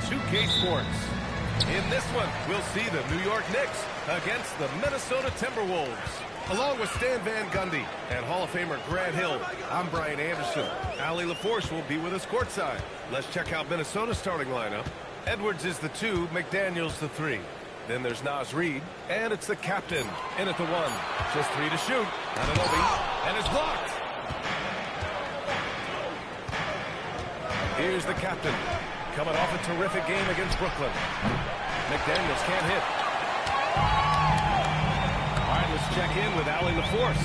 2K Sports. In this one, we'll see the New York Knicks against the Minnesota Timberwolves. Along with Stan Van Gundy and Hall of Famer Grant Hill, I'm Brian Anderson. Allie LaForce will be with us courtside. Let's check out Minnesota's starting lineup. Edwards is the 2, McDaniels the 3. Then there's Naz Reid, and it's the captain in at the 1. Just 3 to shoot. Anunoby, and it's blocked. Here's the captain, coming off a terrific game against Brooklyn. McDaniels can't hit. All right, let's check in with Allie LaForce.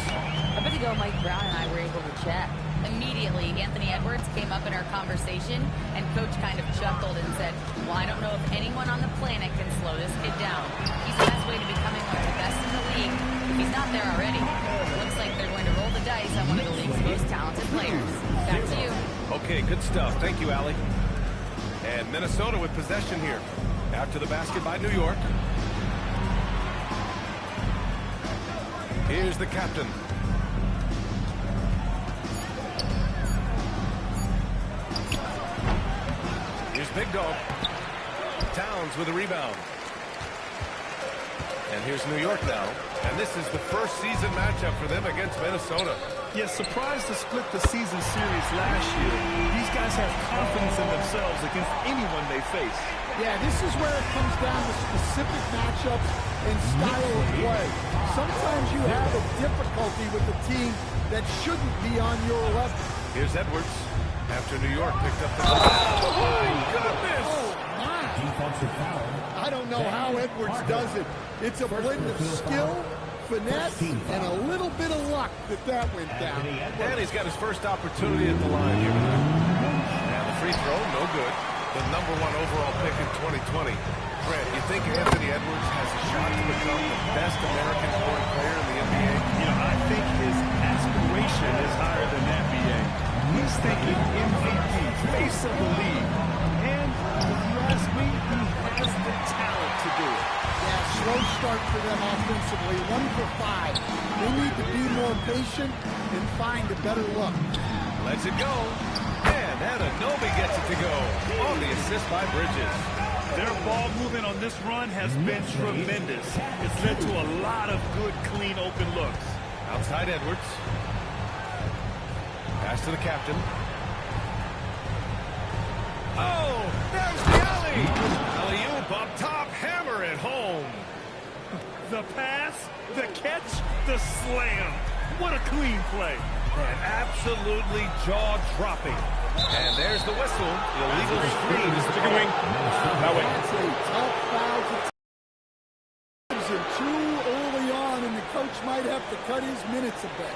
A bit ago, Mike Brown and I were able to chat. Immediately, Anthony Edwards came up in our conversation, and Coach kind of chuckled and said, well, I don't know if anyone on the planet can slow this kid down. He's on his way to becoming one of the best in the league. If he's not there already, it looks like they're going to roll the dice on one of the league's most talented players. Back to you. Okay, good stuff. Thank you, Allie. And Minnesota with possession here. After the basket by New York. Here's the captain. Here's Big Dog. Towns with a rebound. And here's New York now. And this is the first season matchup for them against Minnesota. Yeah, surprised to split the season series last year. These guys have confidence in themselves against anyone they face. Yeah, this is where it comes down to specific matchups and style of play. Sometimes you have a difficulty with a team that shouldn't be on your level. Here's Edwards after New York picked up the ball. Oh, my goodness! Oh, my. I don't know how Edwards does it. It's a blend of skill, finesse, and a little bit of luck that went down. And he's got his first opportunity at the line here tonight. And the free throw, no good. The #1 overall pick in 2020. Grant, you think Anthony Edwards has a shot to become the best American-born player in the NBA? You know, I think his aspiration is higher than that, B.A. He's thinking MVP, face of the league. And if you ask me, he has the talent to do it. Yeah, slow start for them offensively. 1 for 5. They need to be more patient and find a better look. Lets it go. And Anunoby gets it to go on the assist by Bridges. Their ball movement on this run has been tremendous. It's led to a lot of good, clean, open looks. Outside Edwards. Pass to the captain. Oh, there's the alley. Alley-oop up top, hammer it home. The pass, the catch, the slam. What a clean play. And absolutely jaw-dropping. And there's the whistle. Illegal screen is going. That way. That's a tough foul to take. And too early on, and the coach might have to cut his minutes a bit.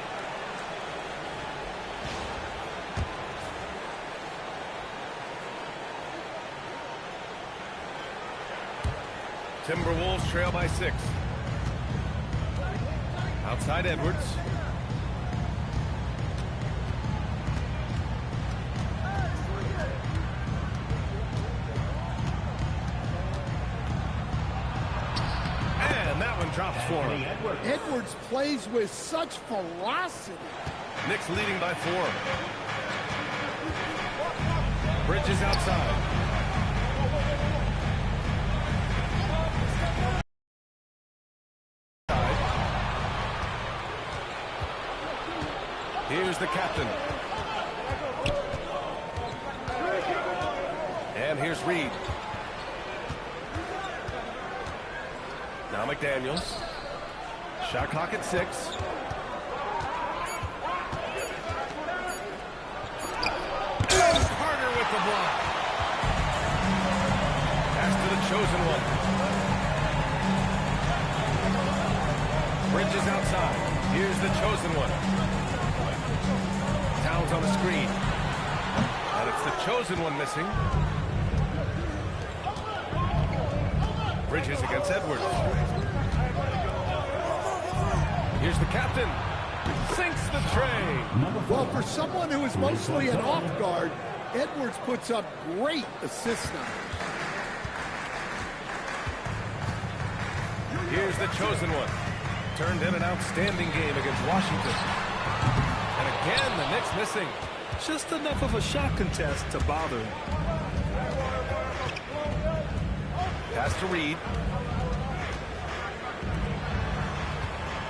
Timberwolves trail by 6. Outside Edwards. And that one drops for him. Edwards plays with such ferocity. Knicks leading by 4. Bridges outside. Here's the captain. And here's Reid. Now McDaniels. Shot clock at 6. And Carter with the block. Pass to the chosen one. Bridges outside. Here's the chosen one. Towns on the screen. And it's the chosen one missing. Bridges against Edwards. Here's the captain. Sinks the tray. Well, for someone who is mostly an off guard, Edwards puts up great assist numbers. Here's the chosen one. Turned in an outstanding game against Washington. And again, the Knicks missing. Just enough of a shot contest to bother him. Pass to Reed.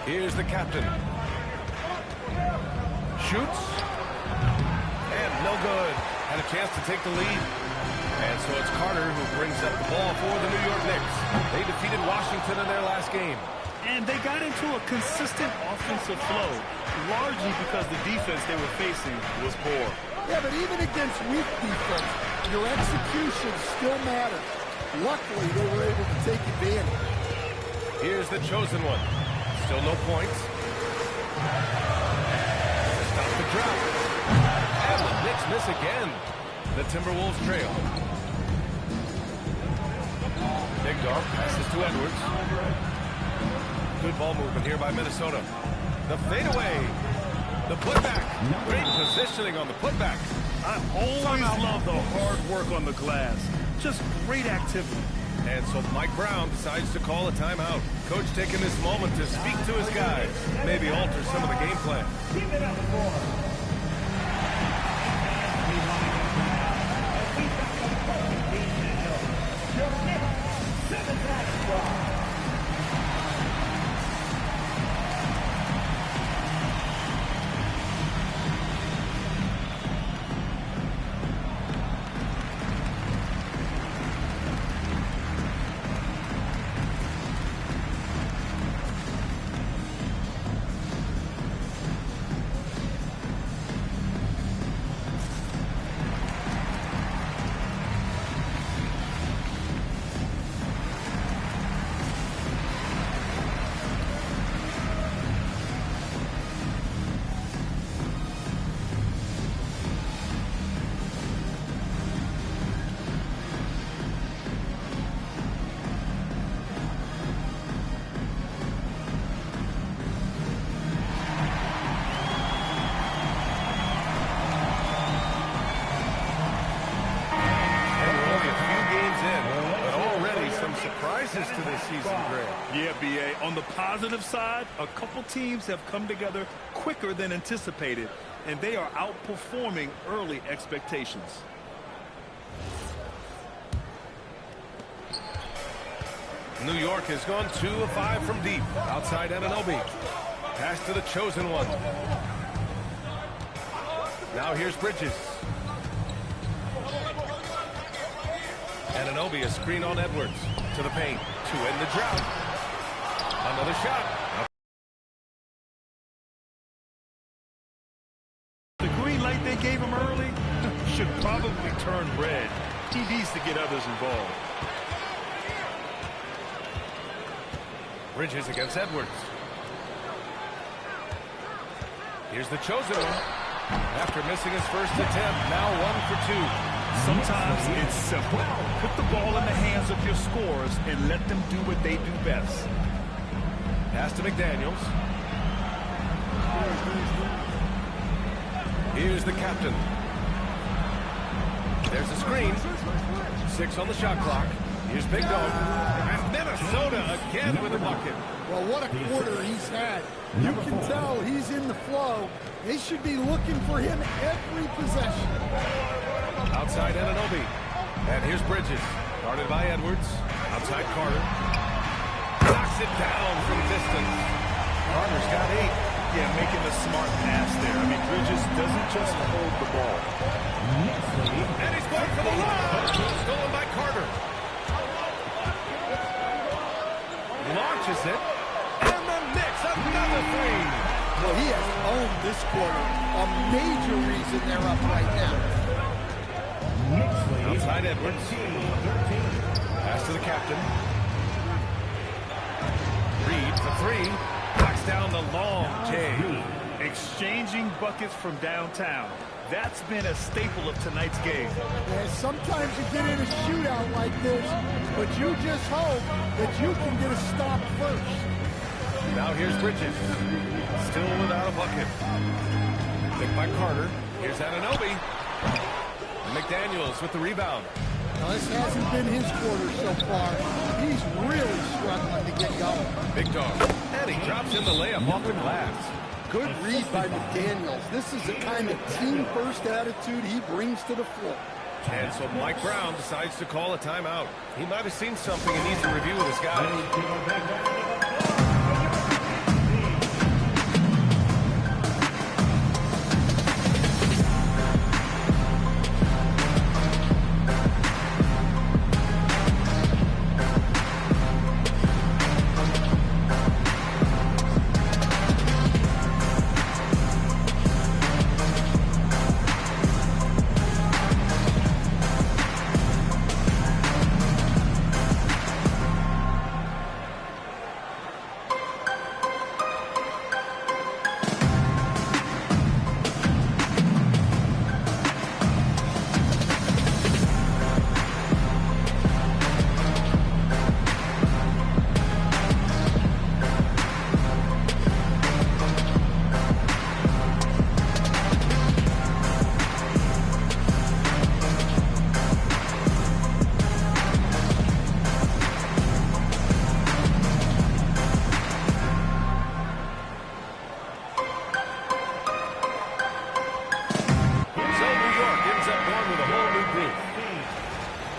Here's the captain. Shoots. And no good. Had a chance to take the lead. And so it's Carter who brings up the ball for the New York Knicks. They defeated Washington in their last game. And they got into a consistent offensive flow, largely because the defense they were facing was poor. Yeah, but even against weak defense, your execution still matters. Luckily, they were able to take advantage. Here's the chosen one. Still no points. Stop the drop. And the Knicks miss again. The Timberwolves trail. Big dog passes to Edwards. Good ball movement here by Minnesota. The fadeaway. The putback. Great positioning on the putback. I always love the hard work on the glass. Just great activity. And so Mike Brown decides to call a timeout. Coach taking this moment to speak to his guys. Maybe alter some of the game plan. To this season, Greg. Yeah, B.A. On the positive side, a couple teams have come together quicker than anticipated, and they are outperforming early expectations. New York has gone 2 of 5 from deep. Outside Anunoby. Pass to the chosen one. Now here's Bridges. Anunoby, a screen on Edwards. To the paint to end the drought. Another shot. The green light they gave him early should probably turn red. He needs to get others involved. Bridges against Edwards. Here's the chosen one. After missing his first attempt, now 1 for 2. Sometimes it's simple. Put the ball in the hands of your scorers and let them do what they do best. Pass to McDaniels. Here's the captain. There's a screen. 6 on the shot clock. Here's Big Dog. And Minnesota again with a bucket. Well, what a quarter he's had. You can tell he's in the flow. They should be looking for him every possession. Outside Anunoby. And here's Bridges. Guarded by Edwards. Outside Carter. Knocks it down from distance. Carter's got 8. Yeah, making the smart pass there. I mean, Bridges doesn't just hold the ball. And he's going for the lob. Stolen by Carter. Launches it. And the Knicks, another 3. Well, he has owned this quarter. A major reason they're up right now. Outside Edwards. Pass to the captain. Reed for 3. Knocks down the long J. Exchanging buckets from downtown. That's been a staple of tonight's game. Yeah, sometimes you get in a shootout like this, but you just hope that you can get a stop first. Now here's Bridges. Still without a bucket. Picked by Carter. Here's Anunoby. McDaniels with the rebound. Now, this hasn't been his quarter so far. He's really struggling to get going. Big Dog. And he drops in the layup off the glass. Good read by McDaniels. This is the kind of team-first attitude he brings to the floor. And so Mike Brown decides to call a timeout. He might have seen something and needs to review with his guys.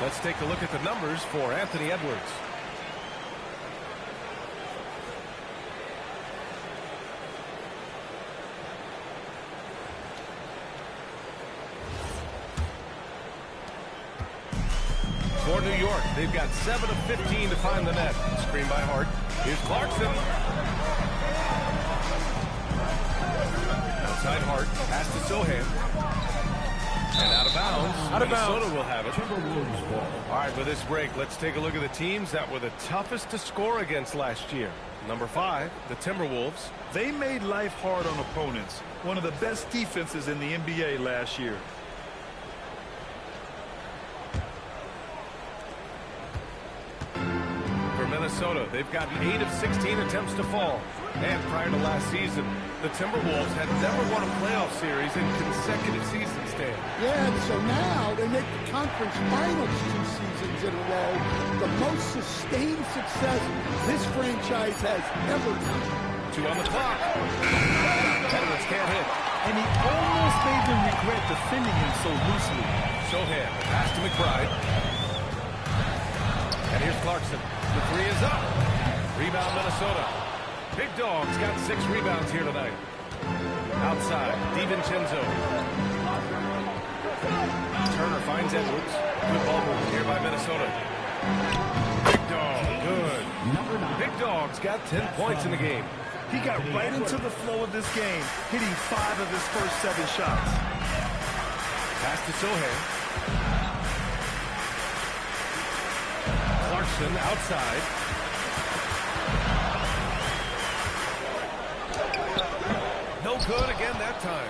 Let's take a look at the numbers for Anthony Edwards. For New York, they've got 7 of 15 to find the net. Screen by Hart. Here's Clarkson. Outside Hart. Pass to Sohan. And out of bounds. Minnesota will have it. All right, with this break, let's take a look at the teams that were the toughest to score against last year. Number 5, the Timberwolves. They made life hard on opponents. One of the best defenses in the NBA last year. For Minnesota, they've gotten 8 of 16 attempts to fall. And prior to last season, the Timberwolves had never won a playoff series in consecutive seasons, Dan. Yeah, and so now they make the conference finals 2 seasons in a row. The most sustained success this franchise has ever done. 2 on the clock. Edwards can't hit. And he almost made them regret defending him so loosely. Sohan, pass to McBride. And here's Clarkson. The 3 is up. Rebound Minnesota. Big Dog's got 6 rebounds here tonight. Outside, DiVincenzo. Turner finds Edwards. Good ball movement here by Minnesota. Big Dog, good. Big Dog's got 10 points in the game. He got right into the flow of this game, hitting 5 of his first 7 shots. Pass to Sohan. Clarkson outside. No good again that time.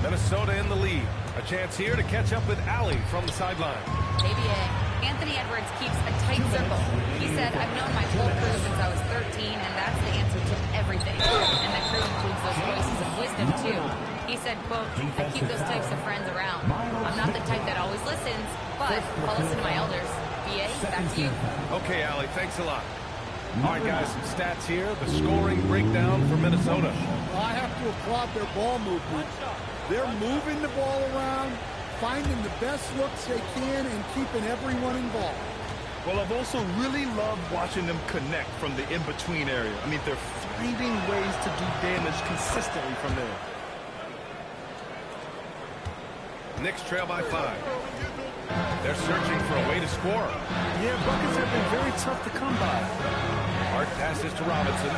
Minnesota in the lead. A chance here to catch up with Allie from the sideline. ABA. Anthony Edwards keeps a tight circle. He said, I've known my whole crew since I was 13, and that's the answer to everything. And the crew includes those voices of wisdom, too. He said, quote, I keep those types of friends around. I'm not the type that always listens, but I'll listen to my elders. BA, back to you. Okay, Allie, thanks a lot. All right, guys, some stats here. The scoring breakdown for Minnesota. Well, I have to applaud their ball movement. They're moving the ball around, finding the best looks they can, and keeping everyone involved. Well, I've also really loved watching them connect from the in-between area. I mean, they're finding ways to do damage consistently from there. Knicks trail by 5. They're searching for a way to score. Yeah, buckets have been very tough to come by. Hart passes to Robinson.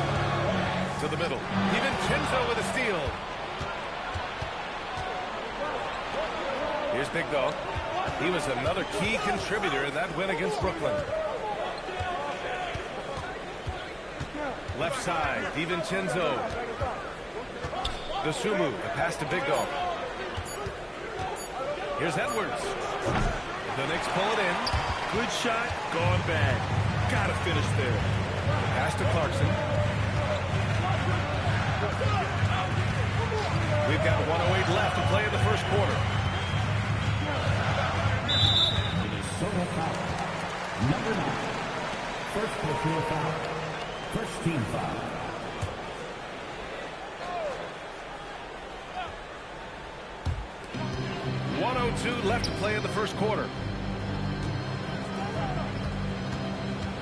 To the middle. DiVincenzo with a steal. Here's Big Dog. He was another key contributor in that win against Brooklyn. Left side, DiVincenzo. Dosunmu, the pass to Big Dog. Here's Edwards. The Knicks pull it in. Good shot, gone bad. Gotta finish there. Pass to Clarkson. We've got 1:08 left to play in the first quarter. Minnesota foul. Number 9. First personal foul. First team foul. 2:02 left to play in the first quarter.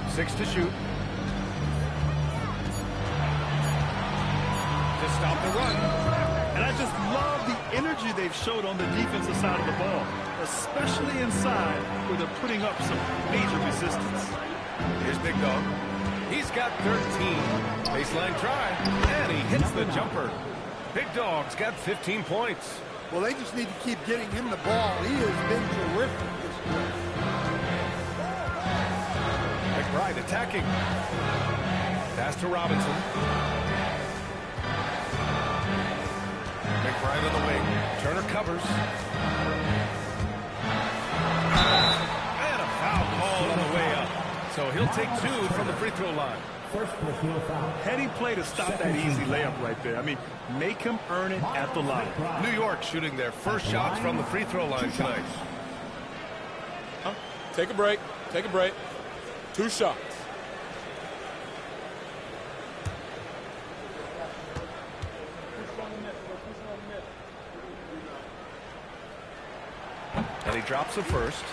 6 to shoot. To stop the run. And I just love the energy they've showed on the defensive side of the ball, especially inside where they're putting up some major resistance. Here's Big Dog. He's got 13. Baseline try, and he hits the jumper. Big Dog's got 15 points. Well, they just need to keep getting him the ball. He has been terrific this year. McBride attacking. Pass to Robinson. McBride on the wing. Turner covers. And a foul call on the way up. So he'll take 2 from the free throw line. First personal foul. Heady play to stop that easy layup right there. I mean, make him earn it at the line. New York shooting their first shots from the free throw line tonight. Take a break. Take a break. 2 shots. And he drops the first.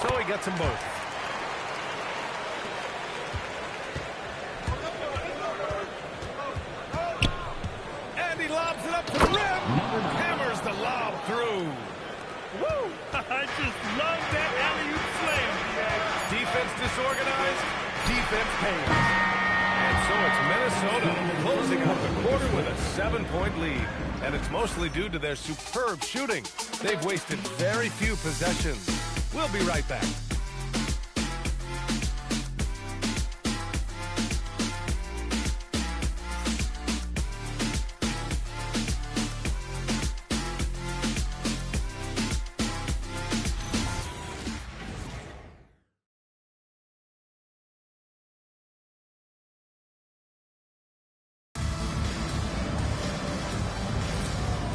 So he gets them both. And he lobs it up to the rim. Hammers the lob through. Woo! I just love that alley-oop slam. Defense disorganized. Defense pays. And so it's Minnesota closing out the quarter with a 7-point lead. And it's mostly due to their superb shooting. They've wasted very few possessions. We'll be right back.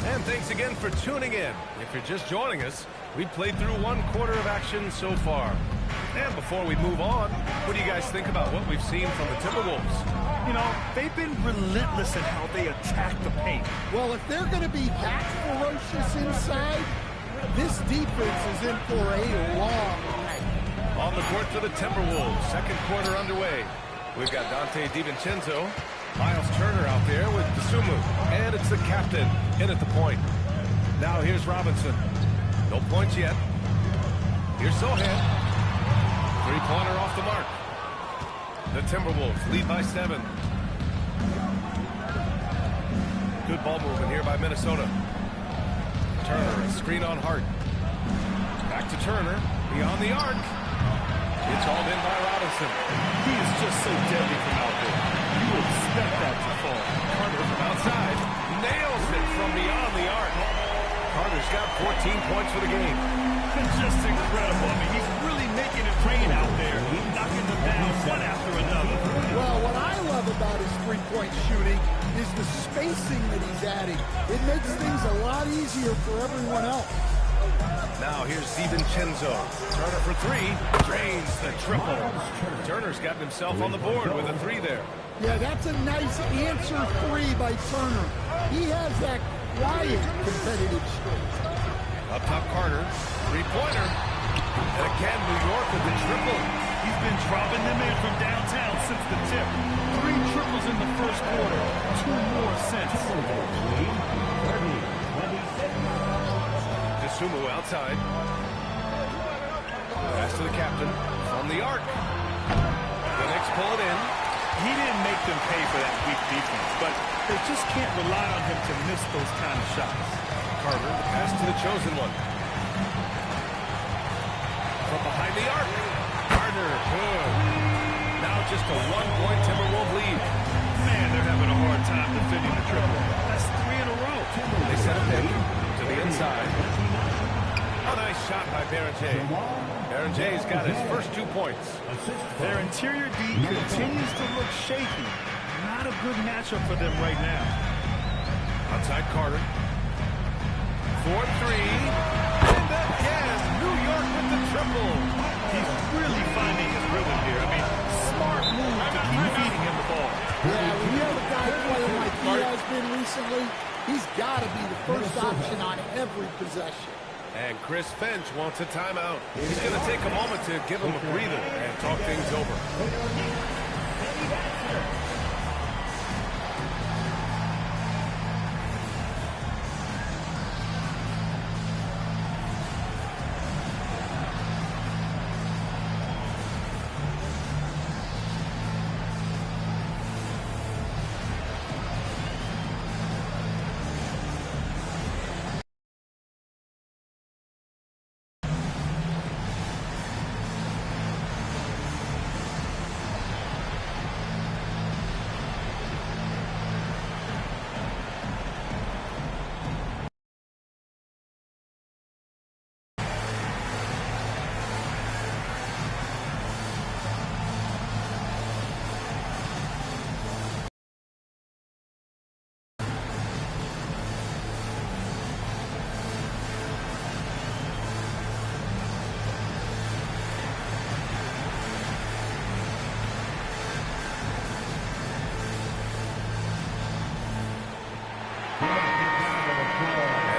And thanks again for tuning in. If you're just joining us, we've played through 1 quarter of action so far. And before we move on, what do you guys think about what we've seen from the Timberwolves? You know, they've been relentless in how they attack the paint. Well, if they're going to be that ferocious inside, this defense is in for a long night. On the court for the Timberwolves, second quarter underway. We've got Dante DiVincenzo, Miles Turner out there with Dosunmu, and it's the captain in at the point. Now here's Robinson. No points yet. Here's Sohan. Three-pointer off the mark. The Timberwolves lead by 7. Good ball movement here by Minnesota. Turner, a screen on Hart. Back to Turner, beyond the arc. It's hauled in by Robinson. He is just so deadly from out there. You would expect that to fall. Carter from outside nails it from beyond the arc. Carter's got 14 points for the game. Just incredible. I mean, he's really making it rain out there, knocking them down one after another. Well, what I love about his three-point shooting is the spacing that he's adding. It makes things a lot easier for everyone else. Now here's DiVincenzo. Turner for 3. Drains the triple. Turner's gotten himself on the board with a 3 there. Yeah, that's a nice answer 3 by Turner. He has that quiet competitive streak. Up top, Carter. Three-pointer. And again, New York with the triple. He's been dropping them in from downtown since the tip. 3 triples in the first quarter. 2 more since. Dosunmu outside. Pass to the captain. From the arc. The Knicks pull it in. He didn't make them pay for that weak defense, but they just can't rely on him to miss those kind of shots. Carter, the pass to the chosen one. From behind the arc. Carter, good. Now just a 1-point Timberwolves lead. Man, they're having a hard time defending the triple. That's 3 in a row. They set a pick to the inside. A nice shot by Berenjay. Berenjay's got his first 2 points. Their interior D continues to look shaky. Not a good matchup for them right now. Outside Carter. 4-3. And again, New York with the triple. He's really finding his rhythm here. I mean, smart move to keep feeding him the ball. Yeah, when you have a guy playing like he has been recently, he's got to be the first option on every possession. And Chris Finch wants a timeout. He's going to take a moment to give him a breather and talk things over.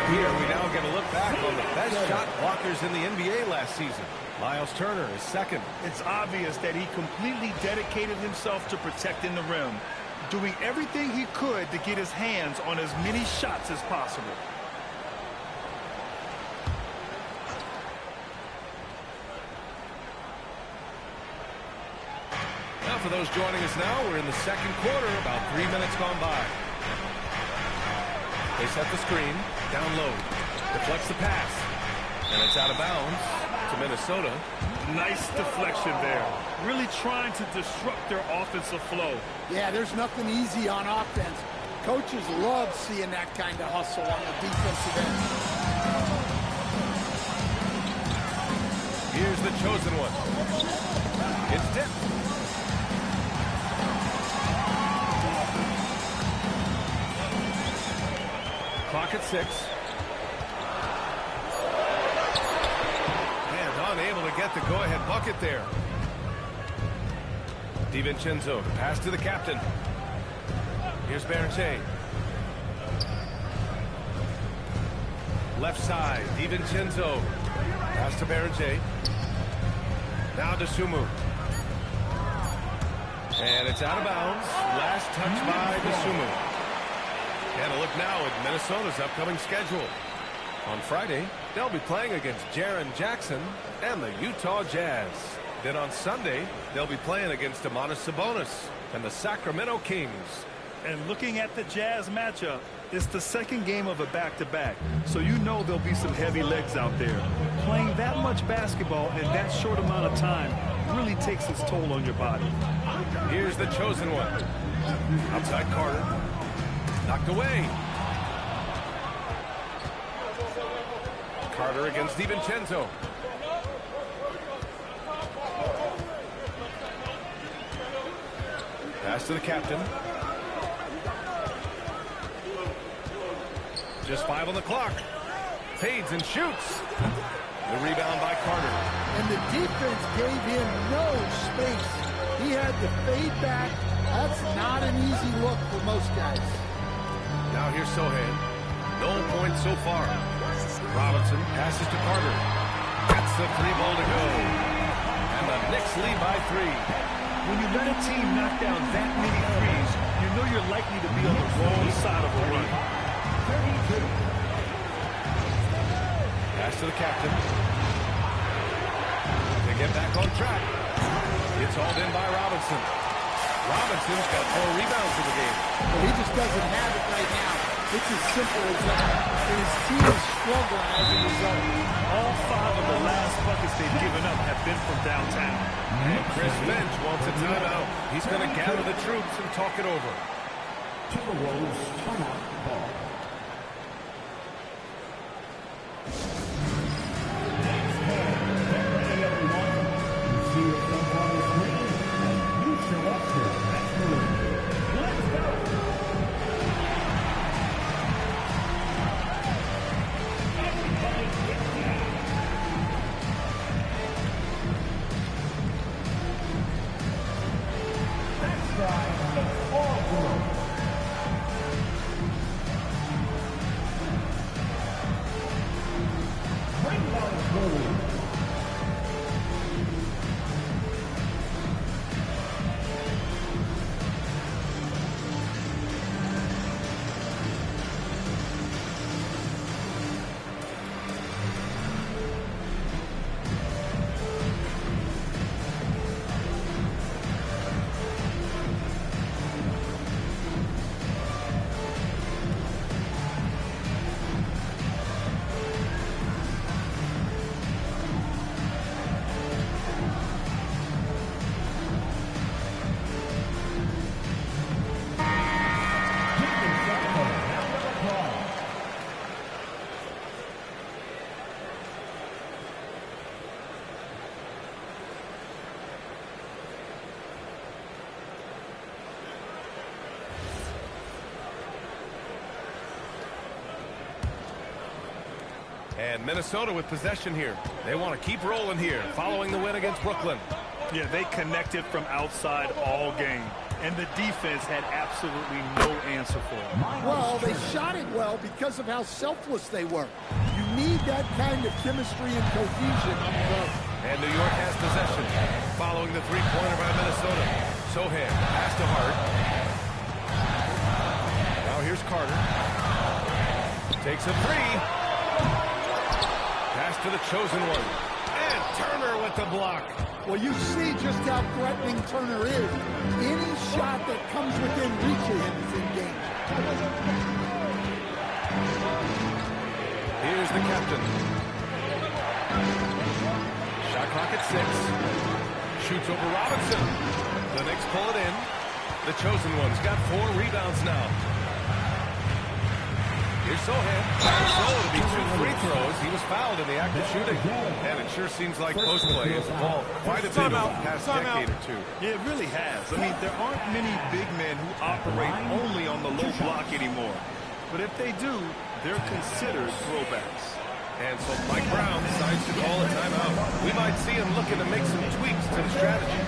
Here we now get a look back on the best shot blockers in the NBA last season. Myles Turner is second. It's obvious that he completely dedicated himself to protecting the rim, doing everything he could to get his hands on as many shots as possible. Now for those joining us now, we're in the second quarter, about 3 minutes gone by. They set the screen, down low, deflects the pass, and it's out of bounds to Minnesota. Nice deflection there. Really trying to disrupt their offensive flow. Yeah, there's nothing easy on offense. Coaches love seeing that kind of hustle on the defensive end. Here's the chosen one. It's tipped. Clock at 6. And unable to get the go-ahead bucket there. DiVincenzo, pass to the captain. Here's Berenger. Left side, DiVincenzo. Pass to Berenger. Now to Sumu. And it's out of bounds. Last touch by DeSumo. And a look now at Minnesota's upcoming schedule. On Friday, they'll be playing against Jaren Jackson and the Utah Jazz. Then on Sunday, they'll be playing against Domantas Sabonis and the Sacramento Kings. And looking at the Jazz matchup, it's the second game of a back-to-back, so you know there'll be some heavy legs out there. Playing that much basketball in that short amount of time really takes its toll on your body. Here's the chosen one. Outside Carter. Knocked away. Carter against DiVincenzo. Pass to the captain. Just 5 on the clock. Fades and shoots. The rebound by Carter. And the defense gave him no space. He had to fade back. That's not an easy look for most guys. Now here's Sohan. No points so far. Robinson passes to Carter. Gets the 3-ball to go. And the Knicks lead by 3. When you let a team knock down that many threes, you know you're likely to be on the wrong side of a run. Pass to the captain. To get back on track. It's hauled in by Robinson. Robinson's got 4 rebounds in the game. Well, he just doesn't have it right now. It's as simple as that. And his team is struggling as a result. All 5 of the last buckets they've given up have been from downtown. And Chris Finch wants a timeout. He's going to gather the troops and talk it over. Timberwolves timeout ball. And Minnesota with possession here. They want to keep rolling here, following the win against Brooklyn. Yeah, they connected from outside all game, and the defense had absolutely no answer for it. Well, they shot it well because of how selfless they were. You need that kind of chemistry and cohesion on the road. And New York has possession, following the three-pointer by Minnesota. Sohan pass to Hart. Now here's Carter. Takes a three. Pass to the chosen one. And Turner with the block. Well, you see just how threatening Turner is. Any shot that comes within reach of him is in danger. Here's the captain. Shot clock at 6. Shoots over Robinson. The Knicks pull it in. The chosen one's got 4 rebounds now. Here's Sohan. So to be 2 free throws. He was fouled in the act of shooting. And it sure seems like post play has evolved quite a bit over the past decade or two. Yeah, it really has. I mean, there aren't many big men who operate only on the low block anymore. But if they do, they're considered throwbacks. And so Mike Brown decides to call a timeout. We might see him looking to make some tweaks to the strategy.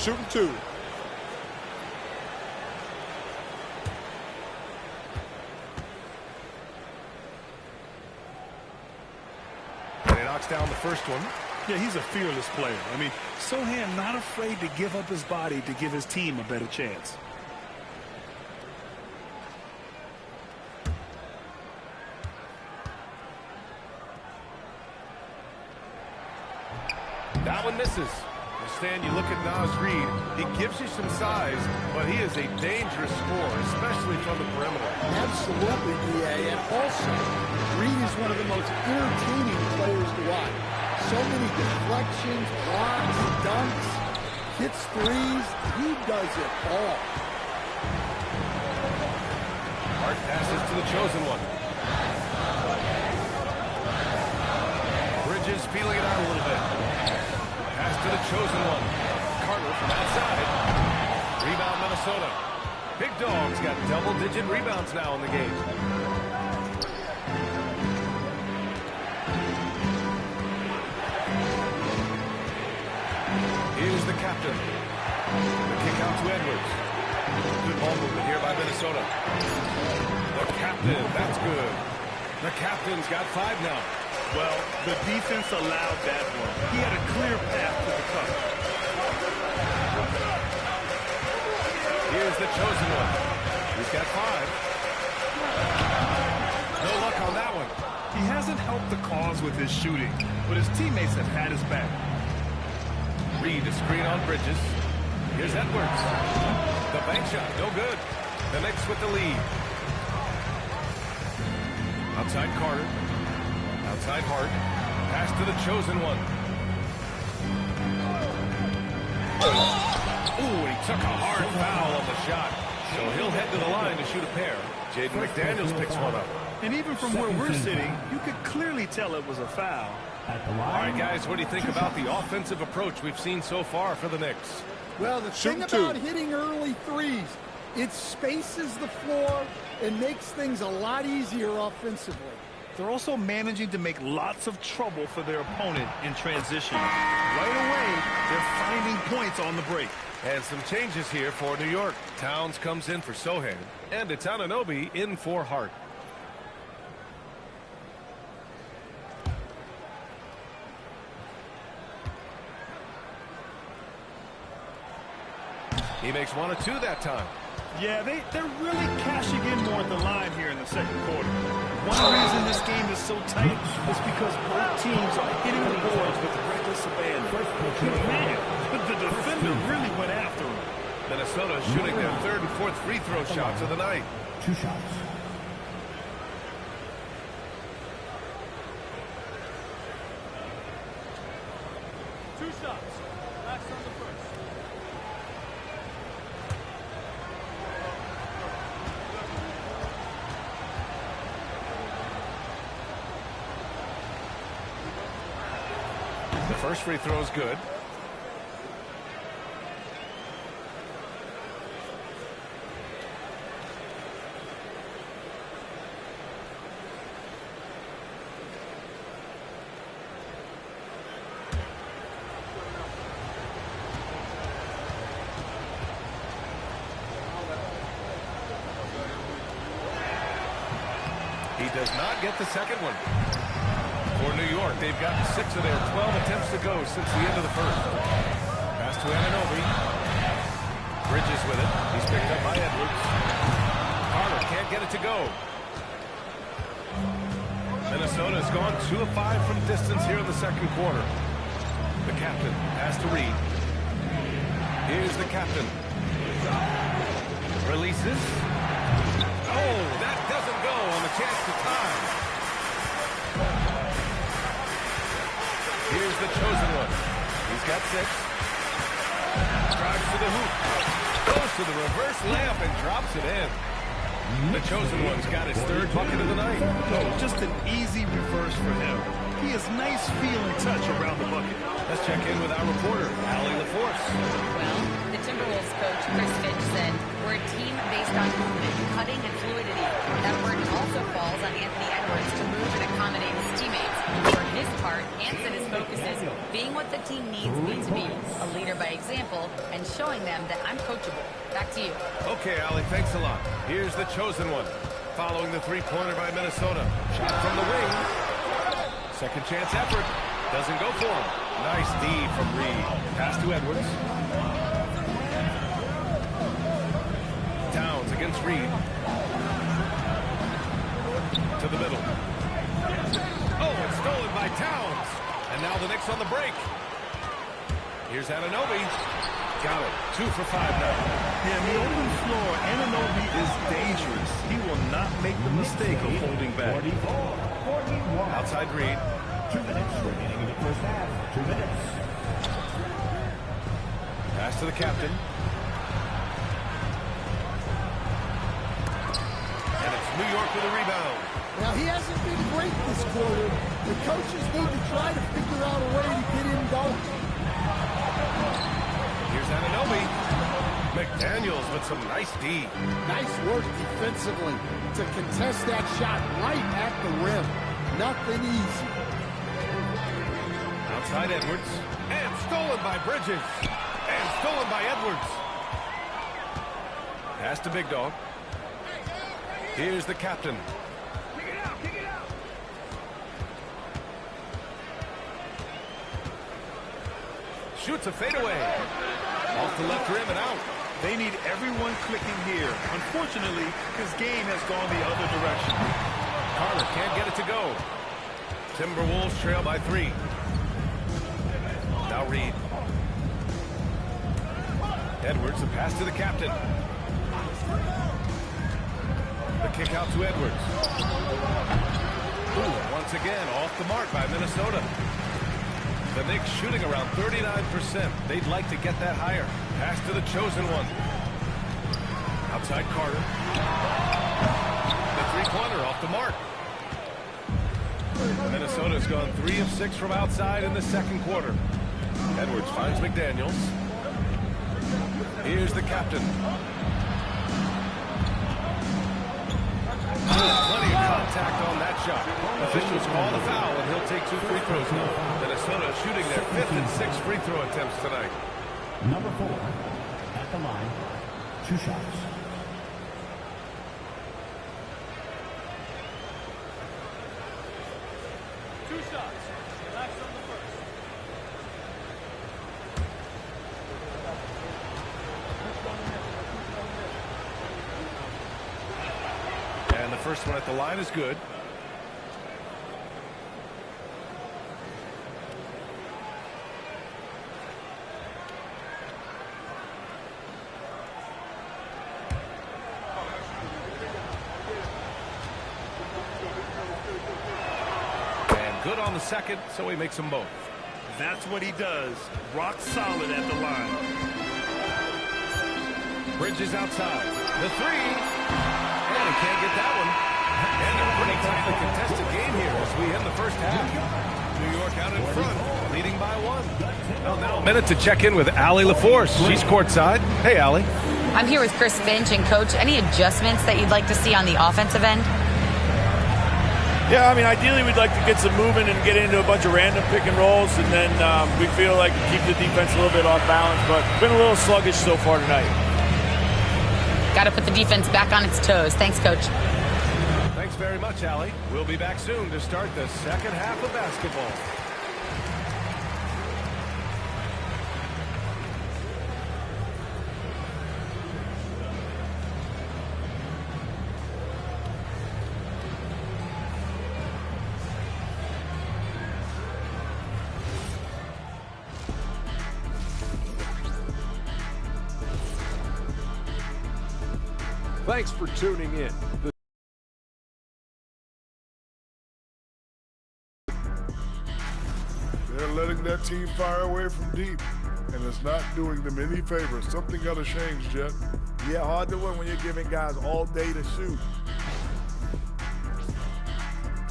Shooting 2. And he knocks down the first one. Yeah, he's a fearless player. I mean, Sohan not afraid to give up his body to give his team a better chance. That one misses. Stan, you look at Naz Reid, he gives you some size, but he is a dangerous scorer, especially from the perimeter. Absolutely, D.A. And also, Reid is one of the most entertaining players to watch. So many deflections, blocks, dunks, hits threes. He does it all. Hart passes to the chosen one. Bridges feeling it out a little bit. Pass to the chosen one. Carter from outside. Rebound Minnesota. Big Dog's got double-digit rebounds now in the game. Here's the captain. The kick out to Edwards. Good ball movement here by Minnesota. The captain, that's good. The captain's got 5 now. Well, the defense allowed that one. He had a clear path to the cup. Here's the chosen one. He's got 5. No luck on that one. He hasn't helped the cause with his shooting, but his teammates have had his back. Reid, the screen on Bridges. Here's Edwards. The bank shot, no good. The Knicks with the lead. Outside Carter. Outside Hart. Pass to the chosen one. Ooh, and he took a hard foul on the shot. So he'll head to the line to shoot a pair. Jaden McDaniels picks one up. And even from where we're sitting, you could clearly tell it was a foul. All right, guys, what do you think about the offensive approach we've seen so far for the Knicks? Well, the thing about hitting early threes, It spaces the floor and makes things a lot easier offensively. They're also managing to make lots of trouble for their opponent in transition. Right away, they're finding points on the break. And some changes here for New York. Towns comes in for Sohan, and it's Anunoby in for Hart. He makes 1 of 2 that time. Yeah, they're really cashing in more at the line here in the second quarter. One reason this game is so tight is because both teams are hitting the boards with reckless abandon. Man, the defender really went after him. Minnesota shooting their 3rd and 4th free throw shots of the night. 2 shots. Last on the first. The first free throw is good. He does not get the second one. For New York, they've gotten 6 of their 12 attempts to go since the end of the first. Pass to Anunoby. Bridges with it. He's picked up by Edwards. Carter can't get it to go. Minnesota's gone 2 of 5 from distance here in the second quarter. The captain pass to Reed. Here's the captain. Releases. Oh, that doesn't go on the chance to tie. Here's the chosen one. He's got 6. Drives to the hoop. Goes to the reverse layup and drops it in. The chosen one's got his 3rd bucket of the night. Oh, just an easy reverse for him. He has nice feel and touch around the bucket. Let's check in with our reporter, Allie LaForce. Well, the Timberwolves coach, Chris Finch, said, we're a team based on movement, cutting, and fluidity. That burden also falls on Anthony Edwards to move and accommodate his teammates. For his part, Hansen is focused on being what the team needs me to be, a leader by example, and showing them that I'm coachable. Back to you. Okay, Allie, thanks a lot. Here's the chosen one. Following the 3-pointer by Minnesota. Shot from the wing. Second chance effort. Doesn't go for him. Nice D from Reed. Pass to Edwards. Towns against Reed. To the middle. Oh, it's stolen by Towns. And now the Knicks on the break. Here's Anunoby. Got it. 2 for 5 now. Yeah, in the open floor, Anunoby is dangerous. He will not make the mistake of holding back. 41. Outside Reed. 2 minutes remaining in the first half. 2 minutes. Pass to the captain. And it's New York with a rebound. Now, he hasn't been great this quarter. The coaches need to try to figure out a way to get him going. Here's Anunoby. McDaniels with some nice D. Nice work defensively to contest that shot right at the rim. Nothing easy. Outside Edwards. And stolen by Bridges. And stolen by Edwards. Pass to Big Dog. Here's the captain. Shoots a fadeaway. Off the left rim and out. They need everyone clicking here. Unfortunately, his game has gone the other direction. Carter can't get it to go. Timberwolves trail by 3. Now Reed. Edwards, the pass to the captain. The kick out to Edwards. Ooh, once again, off the mark by Minnesota. The Knicks shooting around 39%. They'd like to get that higher. Pass to the chosen one. Outside Carter. The 3-pointer off the mark. Minnesota's gone 3 of 6 from outside in the second quarter. Edwards finds McDaniels. Here's the captain. Plenty of contact on that shot. Officials call the foul, and he'll take 2 free throws now. Minnesota shooting their 5th and 6th free throw attempts tonight. Number 4 at the line. 2 shots. And the first one at the line is good. And good on the second, so he makes them both. That's what he does. Rock solid at the line. Bridges outside. The 3. And he can't get that one. And a pretty tightly contested game here as we end the first half. New York out in front, leading by 1. Well, now a minute to check in with Allie LaForce. She's courtside. Hey, Allie. I'm here with Chris Finch. And, Coach, any adjustments that you'd like to see on the offensive end? Yeah, I mean, ideally we'd like to get some movement and get into a bunch of random pick and rolls, and then we feel like we keep the defense a little bit off balance, but been a little sluggish so far tonight. Got to put the defense back on its toes. Thanks, Coach. Thanks very much, Allie. We'll be back soon to start the second half of basketball. Thanks for tuning in. They're letting that team fire away from deep, and it's not doing them any favors. Something got to change, Jet. Yeah, hard to win when you're giving guys all day to shoot.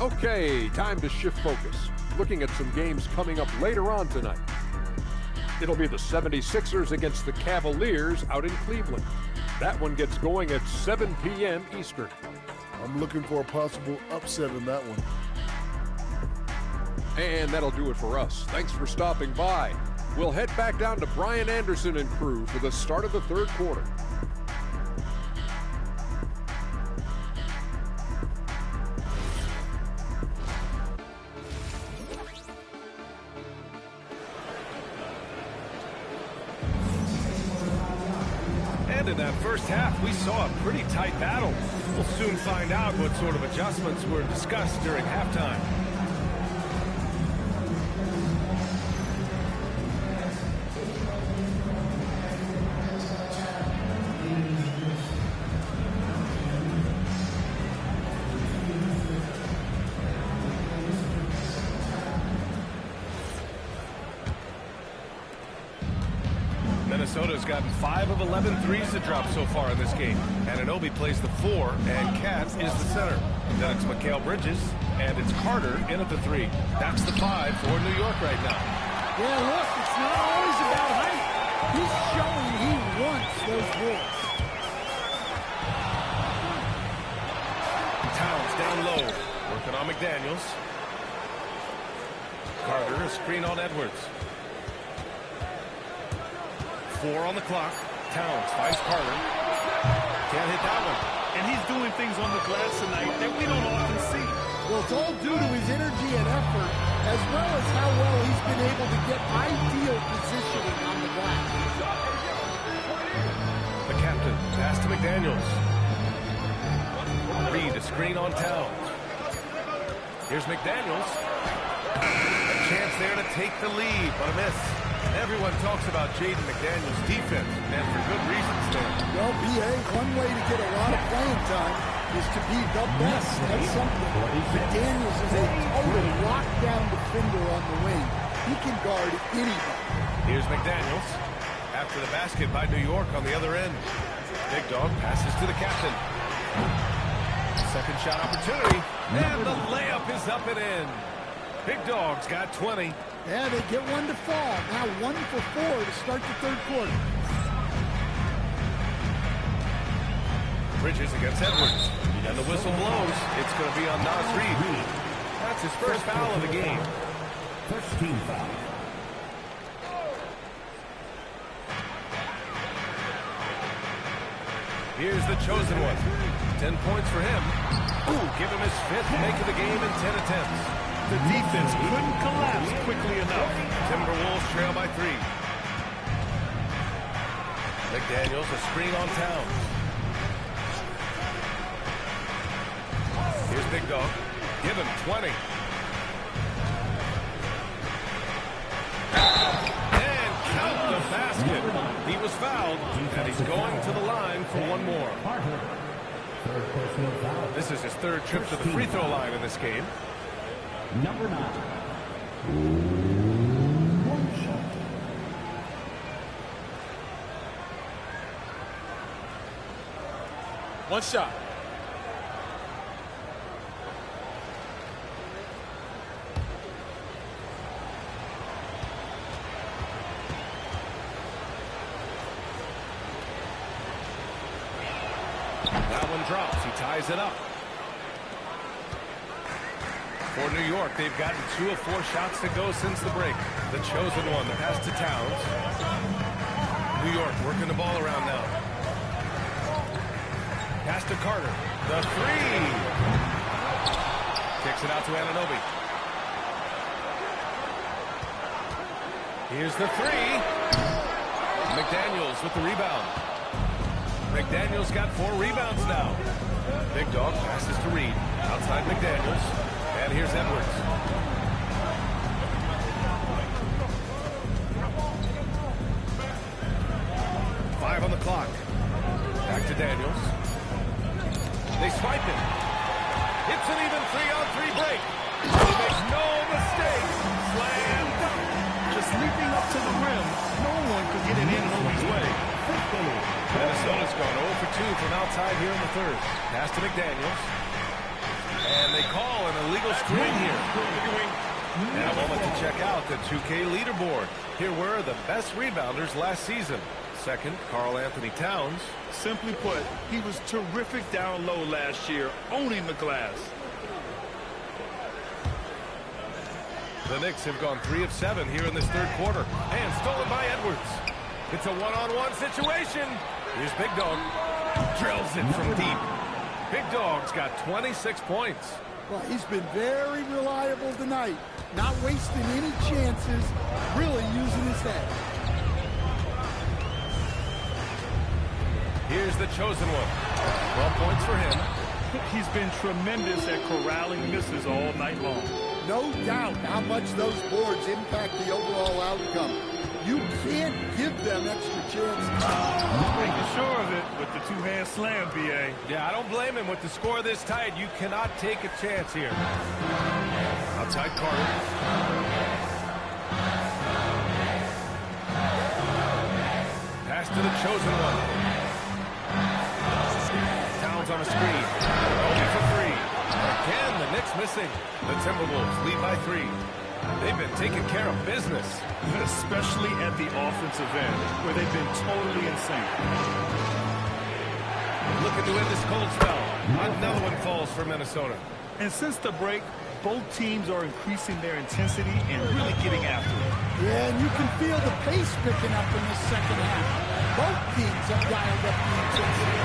Okay, time to shift focus. Looking at some games coming up later on tonight. It'll be the 76ers against the Cavaliers out in Cleveland. That one gets going at 7 p.m. Eastern. I'm looking for a possible upset in that one. And that'll do it for us. Thanks for stopping by. We'll head back down to Brian Anderson and crew for the start of the third quarter. And in that first half, we saw a pretty tight battle. We'll soon find out what sort of adjustments were discussed during halftime. Minnesota's gotten 5 of 11 threes to drop so far in this game. Anunoby plays the 4, and Cat is the center. Then it's Mikal Bridges, and it's Carter in at the 3. That's the 5 for New York right now. Yeah, look, it's not always about height. He's showing he wants those boards. Towns down low, working on McDaniels. Carter, a screen on Edwards. 4 on the clock. Towns finds Carter. Can't hit that one. And he's doing things on the glass tonight that we don't often see. Well, it's all due to his energy and effort, as well as how well he's been able to get ideal positioning on the glass. The captain, pass to McDaniels. Reed, a screen on Towns. Here's McDaniels. A chance there to take the lead, but a miss. Everyone talks about Jaden McDaniels' defense, and for good reasons there. Well, B.A., one way to get a lot of playing time is to be the best at something. McDaniels is a total lockdown defender on the wing. He can guard anybody. Here's McDaniels. After the basket by New York on the other end. Big Dog passes to the captain. Second shot opportunity. And the layup is up and in. Big Dog's got 20. Yeah, they get one to fall. Now 1 for 4 to start the third quarter. Bridges against Edwards. And the whistle blows. It's going to be on Naz Reid. That's his first foul of the game. First team foul. Here's the chosen one. 10 points for him. Ooh, give him his fifth make of the game in 10 attempts. The defense couldn't collapse quickly enough. Timberwolves trail by 3. McDaniels, a screen on Towns. Here's Big Dog. Give him 20. And count the basket. He was fouled, and he's going to the line for one more. This is his third trip to the free throw line in this game. Number 9. One shot. That one drops. He ties it up. For New York, they've gotten 2 of 4 shots to go since the break. The chosen one, the pass to Towns. New York working the ball around now. Pass to Carter. The 3. Kicks it out to Anunoby. Here's the 3. McDaniels with the rebound. McDaniels got 4 rebounds now. Big Dog passes to Reid. Outside McDaniels. And here's Edwards. Five on the clock. Back to Daniels. They swipe it. It's an even 3-on-3 break. He makes no mistake. Slam dunk. Just leaping up to the rim. No one could get it in Anunoby's way. Minnesota's gone 0 for 2 from outside here in the third. Pass to McDaniels. And they call an illegal screen here. And a moment to check out the 2K leaderboard. Here were the best rebounders last season. Second, Karl Anthony Towns. Simply put, he was terrific down low last year, owning the glass. The Knicks have gone 3 of 7 here in this third quarter. And stolen by Edwards. It's a one-on-one situation. Here's Big Dog. Drills it from deep. Big Dog's got 26 points. Well, he's been very reliable tonight. Not wasting any chances. Really using his head. Here's the chosen one. 12 points for him. He's been tremendous at corralling misses all night long. No doubt how much those boards impact the overall outcome. You can't give them extra chances. Making sure of it with the 2-hand slam, B.A. Yeah, I don't blame him. With the score this tight, you cannot take a chance here. Outside Carter. Pass to the chosen one. Towns on a screen. 0 for 3. Again, the Knicks missing. The Timberwolves lead by 3. They've been taking care of business. Especially at the offensive end, where they've been totally insane. Looking to end this cold spell. Another one falls for Minnesota. And since the break, both teams are increasing their intensity and really getting after it. Yeah, and you can feel the pace picking up in the second half. Both teams have dialed up the intensity.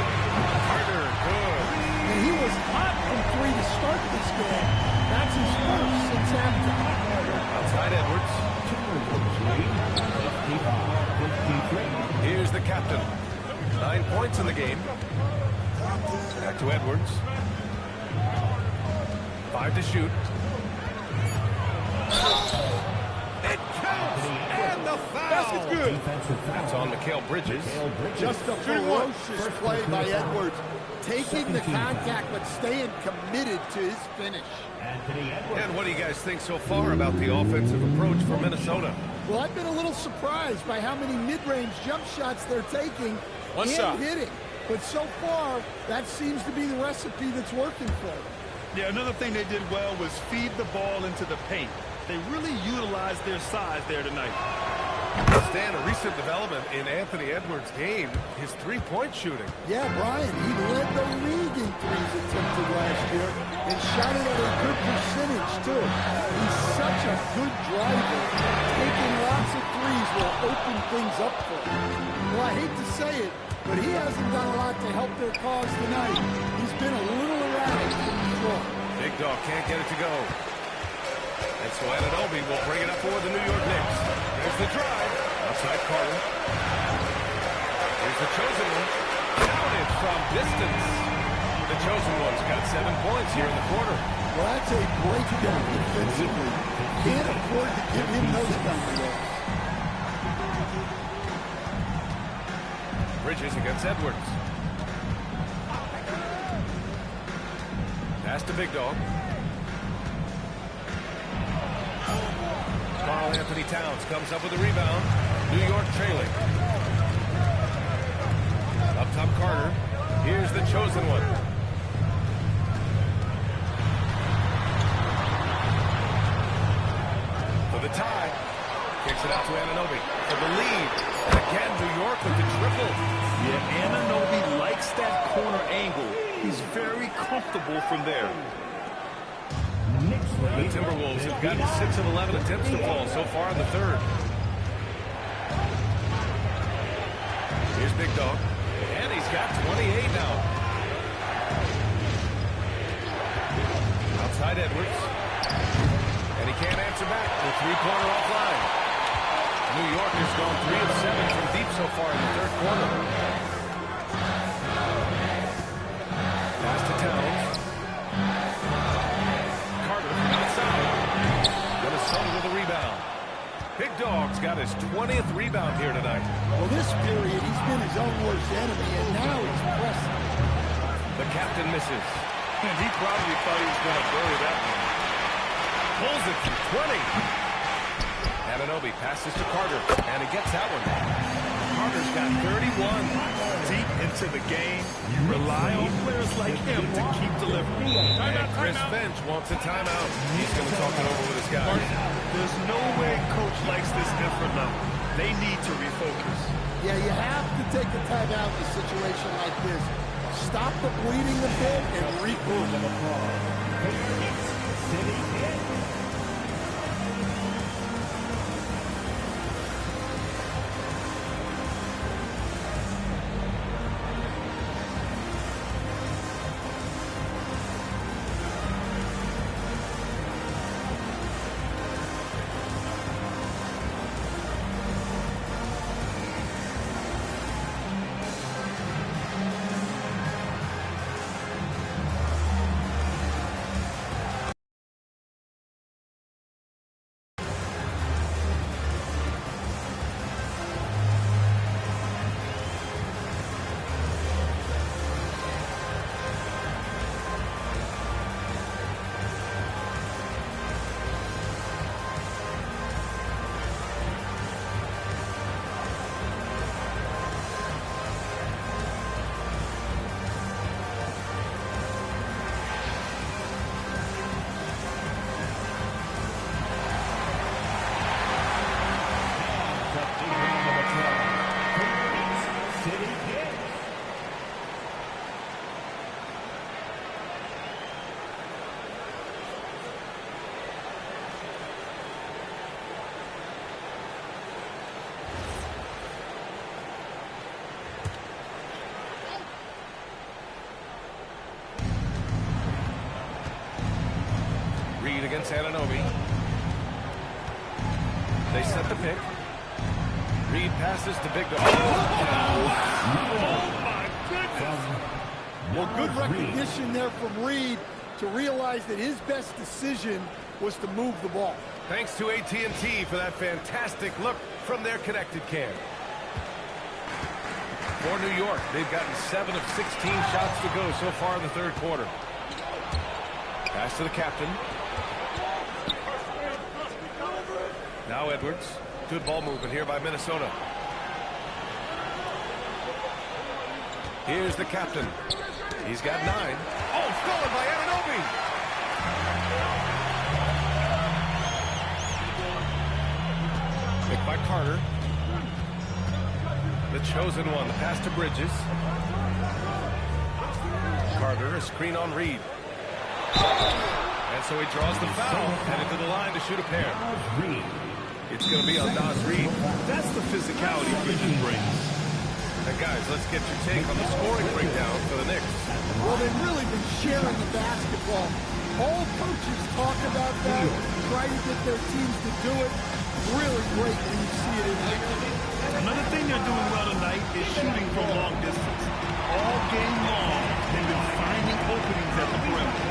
Carter, good. And he was hot from 3 to start this game. That's his first since halftime. Outside Edwards. Here's the captain. 9 points in the game. Back to Edwards. 5 to shoot. It counts! And the foul! Basket's good. That's on Mikal Bridges. Just a ferocious play by Edwards. Taking the contact, but staying committed to his finish. And what do you guys think so far about the offensive approach for Minnesota? Well, I've been a little surprised by how many mid-range jump shots they're taking One and shot. hitting. But so far, that seems to be the recipe that's working for them. Yeah, another thing they did well was feed the ball into the paint. They really utilized their size there tonight. Stan, a recent development in Anthony Edwards' game, his three-point shooting. Yeah, Brian, he led the league in threes attempted last year and shot it at a good percentage, too. He's such a good driver. Taking lots of threes will open things up for him. Well, I hate to say it, but he hasn't done a lot to help their cause tonight. He's been a little erratic from the floor. Big Dog can't get it to go. And so Anunoby will bring it up for the New York Knicks. There's the drive. Outside Carter. Here's the chosen one. Counted from distance. The chosen one's got 7 points here in the quarter. Well, that's a breakdown defensively. Can't afford to give him those kind of looks. Bridges against Edwards. Pass to Big Dog. Karl Anthony Towns comes up with a rebound. New York trailing. Up top Carter. Here's the chosen one. For the tie. Kicks it out to Anunoby for the lead. And again, New York with the triple. Yeah, Anunoby likes that corner angle. He's very comfortable from there. The Timberwolves have gotten 6 of 11 attempts to fall so far in the third. Here's Big Dog. And he's got 28 now. Outside Edwards. And he can't answer back. The three-pointer offline. New York has gone 3 of 7 from deep so far in the third quarter. Pass to Towns. Minnesota with a rebound. Big Dog's got his 20th rebound here tonight. Well, this period, he's been his own worst enemy, and now he's pressing. The captain misses. And he probably thought he was going to bury that one. Pulls it from 20. Anunoby passes to Carter, and he gets that one. Carter's got 31. Deep into the game, you rely on players like him to keep delivering. And Chris Finch wants a timeout. He's going to talk it over with his guys. There's no way coach likes this effort level. They need to refocus. Yeah, you have to take a timeout in a situation like this. Stop the bleeding a bit and regroup. Reed against Anunoby. They set the pick. Reed passes to Big Dog. Oh, my goodness. Well, good recognition there from Reed to realize that his best decision was to move the ball. Thanks to AT&T for that fantastic look from their connected cam. For New York, they've gotten 7 of 16 shots to go so far in the third quarter. Pass to the captain. Now Edwards. Good ball movement here by Minnesota. Here's the captain. He's got 9. Oh, stolen by Anunoby. by Carter. The chosen one, the pass to Bridges. Carter, a screen on Reed. And so he draws the foul, headed to the line to shoot a pair. It's going to be on Naz Reid. That's the physicality Bridges brings. And guys, let's get your take on the scoring breakdown for the Knicks. Well, they've really been sharing the basketball. All coaches talk about that, try to get their teams to do it. Really great when you see it in action. Another thing they're doing well tonight is shooting from long distance. All game long, they've been finding openings at the perimeter.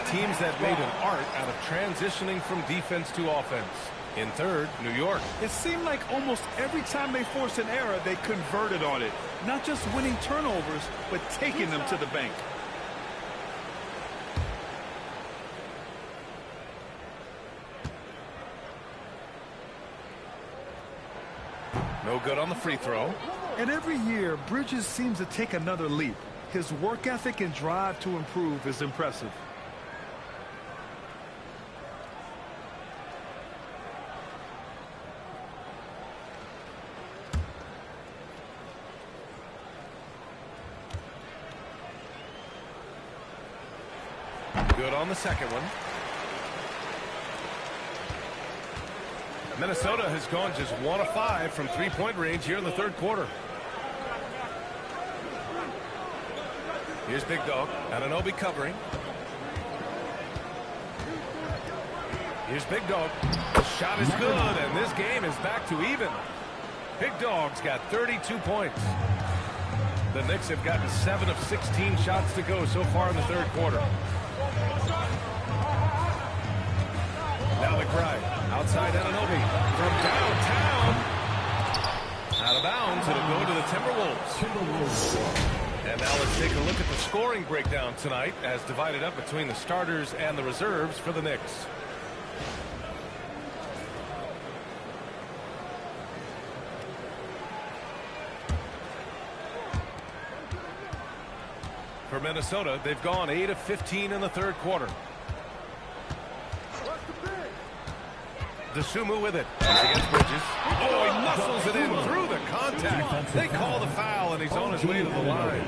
Teams that made an art out of transitioning from defense to offense. In third, New York. It seemed like almost every time they forced an error, they converted on it. Not just winning turnovers, but taking them to the bank. No good on the free throw. And every year, Bridges seems to take another leap. His work ethic and drive to improve is impressive. Good on the second one. Minnesota has gone just 1 of 5 from three-point range here in the third quarter. Here's Big Dog. Anunoby covering. Here's Big Dog. The shot is good, and this game is back to even. Big Dog's got 32 points. The Knicks have gotten 7 of 16 shots to go so far in the third quarter. Now McBride, outside Anunoby, from downtown. Out of bounds, it'll go to the Timberwolves. And now let's take a look at the scoring breakdown tonight as divided up between the starters and the reserves for the Knicks. For Minnesota, they've gone 8 of 15 in the third quarter. Dosunmu with it. Against Bridges. Oh, he muscles it in through the contact. They call the foul, and he's on his way to the line.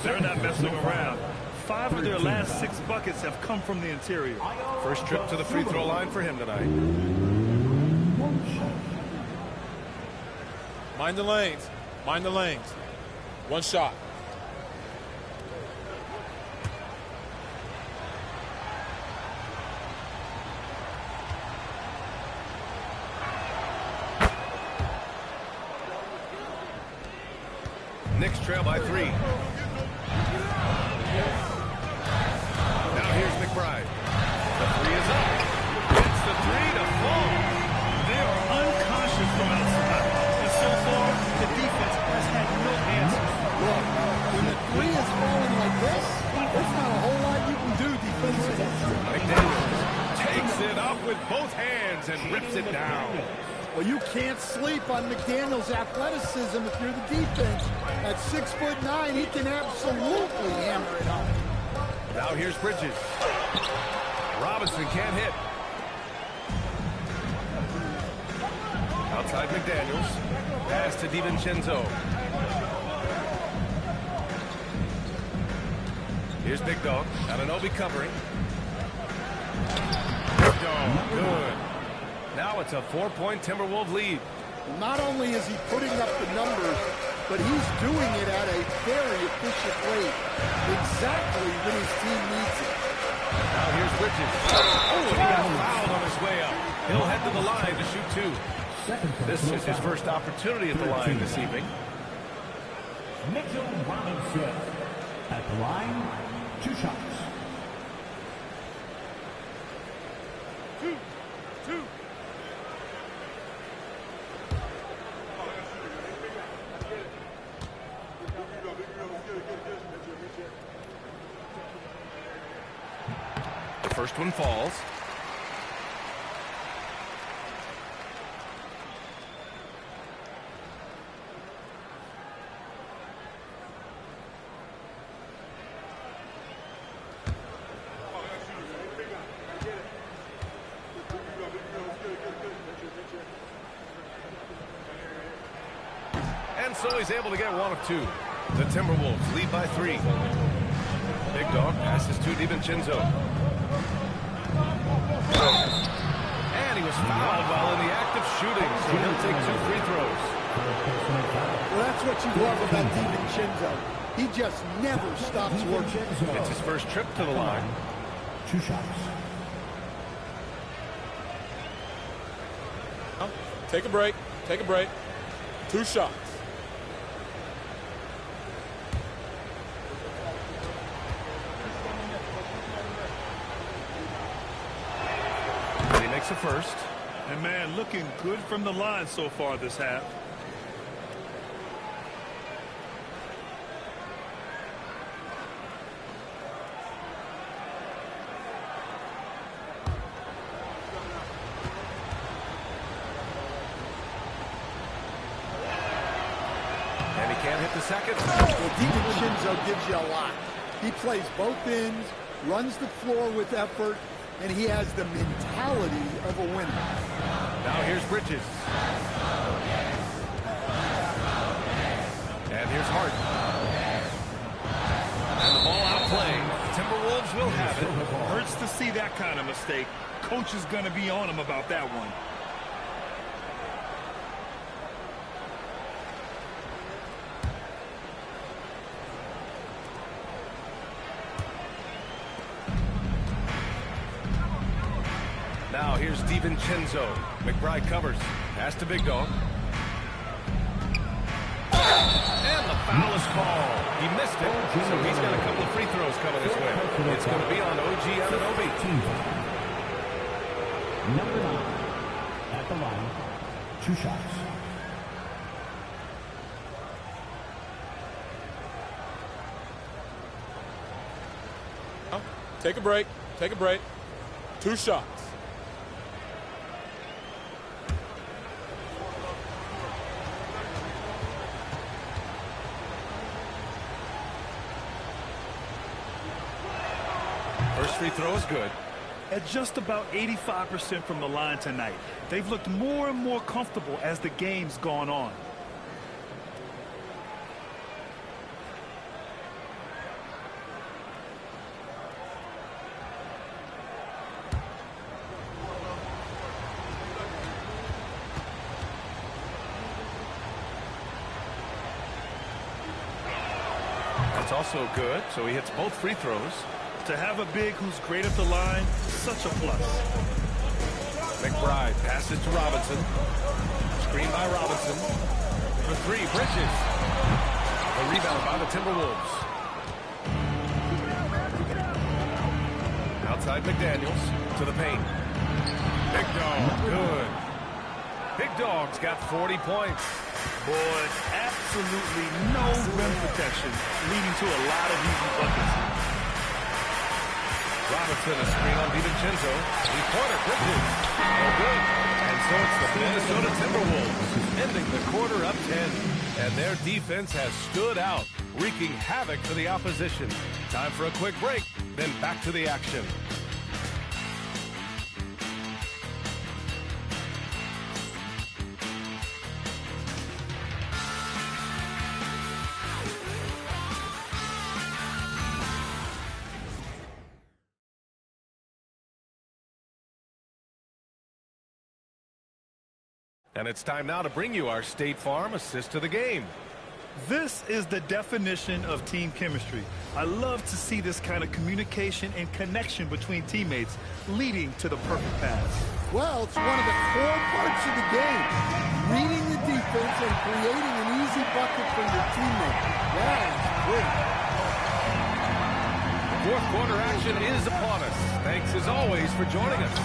They're not messing around. 5 of their last 6 buckets have come from the interior. First trip to the free throw line for him tonight. Mind the lanes. Mind the lanes. One shot. Knicks trail by 3. Now here's McBride. The 3 is up. It's the 3 to fall. They're unconscious from outside. And so far, the defense has had no answers. Look, when the 3 is falling like this, there's not a whole lot you can do defensively. McDaniels takes it up with both hands and rips it down. Well, you can't sleep on McDaniels' athleticism if you're the defense. At 6'9", he can absolutely hammer it home. Now here's Bridges. Robinson can't hit. Outside McDaniels. Pass to DiVincenzo. Here's Big Dog. Anunoby covering. Big dog, good. Now it's a 4-point Timberwolves lead. Not only is he putting up the numbers, but he's doing it at a very efficient rate, exactly when his team needs it. Now here's Bridges. Oh, and he got fouled on his way up. He'll head to the line to shoot 2. This is his first opportunity at the line this evening. Mitchell Robinson at the line, 2 shots. Two. The first one falls. And so he's able to get 1 of 2. The Timberwolves lead by 3. Big dog passes to DiVincenzo. And he was fouled while in the act of shooting, so he'll take 2 free throws. Well, that's what you love about DiVincenzo. He just never stops working. It's his first trip to the line. 2 shots. Take a break. Take a break. 2 shots. And he makes a first. And man, looking good from the line so far this half. And he can't hit the second. Well, DiVincenzo gives you a lot. He plays both ends, runs the floor with effort, and he has the mentality of a winner. Now here's Bridges. And here's Hart. And the ball outplayed. Timberwolves will have it. Hurts to see that kind of mistake. Coach is going to be on him about that one. Now here's DiVincenzo. McBride covers. Pass to Big Dog. And the foul is called. He missed it, so he's got a couple of free throws coming his way. It's going to be on OG Anunoby. Number 9 at the line, 2 shots. Take a break. Take a break. 2 shots. First free throw is good. At just about 85% from the line tonight. They've looked more and more comfortable as the game's gone on. That's also good, so he hits both free throws. To have a big who's great at the line, such a plus. McBride passes to Robinson. Screen by Robinson. For 3, Bridges. A rebound by the Timberwolves. Outside McDaniels to the paint. Big Dog, good. Big Dog's got 40 points. Boy, absolutely no rim protection, leading to a lot of easy buckets. Robinson, a screen on DiVincenzo. Three-pointer, Bridges. No good. And so it's the Minnesota Timberwolves ending the quarter up 10. And their defense has stood out, wreaking havoc for the opposition. Time for a quick break, then back to the action. And it's time now to bring you our State Farm assist to the game. This is the definition of team chemistry. I love to see this kind of communication and connection between teammates leading to the perfect pass. Well, it's one of the core parts of the game. Reading the defense and creating an easy bucket for your teammate. That's great. Fourth quarter action is upon us. Thanks as always for joining us.